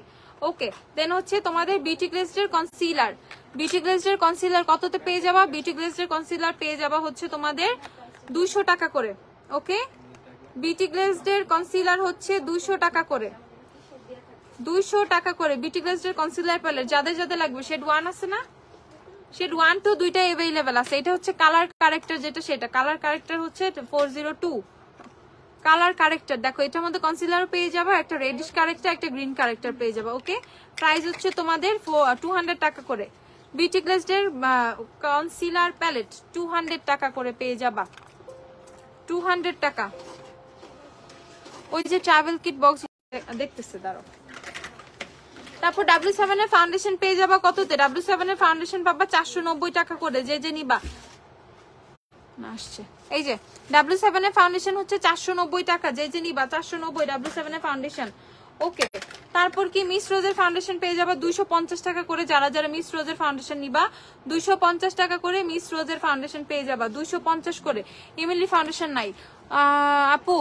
ওকে, দেন হচ্ছে তোমাদের বিউটি গ্লেজড এর কনসিলার। বিউটি গ্লেজড এর কনসিলার কততে পেয়ে যাবা? বিউটি গ্লেজড এর কনসিলার পেয়ে যাবা হচ্ছে তোমাদের 200 টাকা করে। ওকে, বিউটি গ্লেজড এর কনসিলার হচ্ছে 200 টাকা করে, 200 টাকা করে। বিউটি গ্লেজড এর কনসিলার প্যালেট যাদের যাদের লাগবে, শেড 1 আছে না? শেড 1 2 দুইটা अवेलेबल আছে। এটা হচ্ছে কালার কারেক্টর, যেটা সেটা কালার কারেক্টর হচ্ছে 402 কালার কারেক্টর। দেখো এটার মধ্যে কনসিলার পেয়ে যাবে, একটা রেডিশ কারেক্টর, একটা গ্রিন কারেক্টর পেয়ে যাবে। ওকে, প্রাইস হচ্ছে তোমাদের 200 টাকা করে। বিউটি গ্লেজড এর কনসিলার প্যালেট 200 টাকা করে পেয়ে যাবা, 200 টাকা। ওই যে ট্রাভেল কিট বক্স দেখতেছে, দাঁড়াও। তারপর W7 এর ফাউন্ডেশন পেয়ে যাবা কততে? W7 এর ফাউন্ডেশন পাবা 490 টাকা করে, যে যে নিবা। আসছে এই যে W7 এর ফাউন্ডেশন হচ্ছে 490 টাকা, যে যে নিবা 490 W7 এর ফাউন্ডেশন। ওকে, তারপর কি মিস রোজের ফাউন্ডেশন পেয়ে যাবা 250 টাকা করে। যারা যারা মিস রোজের ফাউন্ডেশন নিবা 250 টাকা করে মিস রোজের ফাউন্ডেশন পেয়ে যাবা, 250 করে। ইমিলি ফাউন্ডেশন নাই আপু,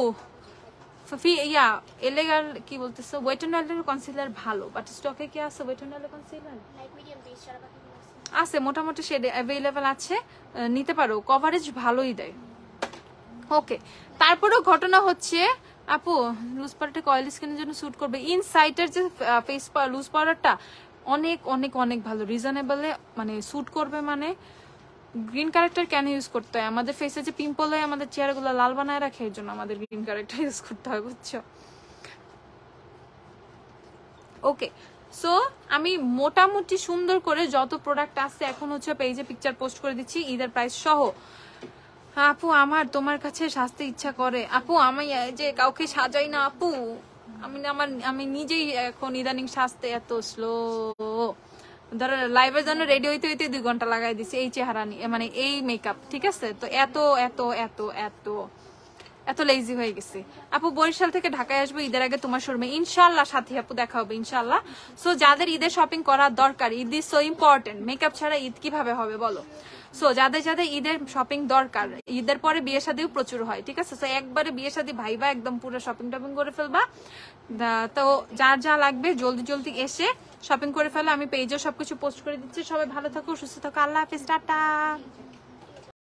ইয়া এলেগাল কি বলতেছো? ওয়েট এন্ড ওয়াইল্ডের কনসিলার ভালো, বাট স্টকে কি আছে ওয়েট এন্ড ওয়াইল্ডের কনসিলার? আছে, মোটামুটি শেড অ্যাভেলেবেল আছে, নিতে পারো, কভারেজ ভালোই দেয়। ওকে, তারপরেও ঘটনা হচ্ছে আপু লুজ পাউডারটা অয়েলি স্কিনের জন্য স্যুট করবে। ইনসাইটের যে ফেস লুজ পাউডারটা অনেক অনেক অনেক ভালো, রিজনেবলে মানে স্যুট করবে। মানে গ্রিন কারেক্টার কেন ইউজ করতে হয়? আমাদের ফেসে যে পিম্পল হয়, আমাদের চেহারাগুলো লাল বানায় রাখে, এর জন্য আমাদের গ্রিন কারেক্টার ইউজ করতে হয়, বুঝছো? ওকে, সো আমি মোটামুটি সুন্দর করে যত প্রোডাক্ট আছে এখন হচ্ছে পেজে পিকচার পোস্ট করে দিচ্ছি ঈদের প্রাইস সহ। আপু আমার তোমার কাছে সাজতে ইচ্ছা করে। আপু আমি যে কাউকে সাজাই না আপু, আমি নিজেই এখন ইদানিং সাজতে এত স্লো। ধরো লাইভের জন্য রেডি হইতে হইতে 2 ঘন্টা লাগাই দিছি এই চেহারা নিয়ে, মানে এই মেকআপ, ঠিক আছে? তো এত এত এত এত এত লেজি হয়ে গেছে। আপু বরিশাল থেকে ঢাকায় আসবো ঈদের আগে তোমার শোরুমে, ইনশাল্লাহ সাথী আপু দেখা হবে ইনশাল্লাহ। সো যাদের ঈদের শপিং করার দরকার, Eid is so important, makeup ছাড়া ঈদ কিভাবে হবে বলো? সো যাদের যাদের ঈদের শপিং দরকার, ঈদের পরে বিয়ে শাদিও প্রচুর হয়, ঠিক আছে? সো একবারে বিয়ে শাদি ভাইবা একদম পুরো শপিং টপিং করে ফেলবা। তো যার যা লাগবে জলদি জলদি এসে শপিং করে ফেলো। আমি পেজে সবকিছু পোস্ট করে দিচ্ছি। সবাই ভালো থাকো, সুস্থ থাকো, আল্লাহ হাফিজ, টাটা।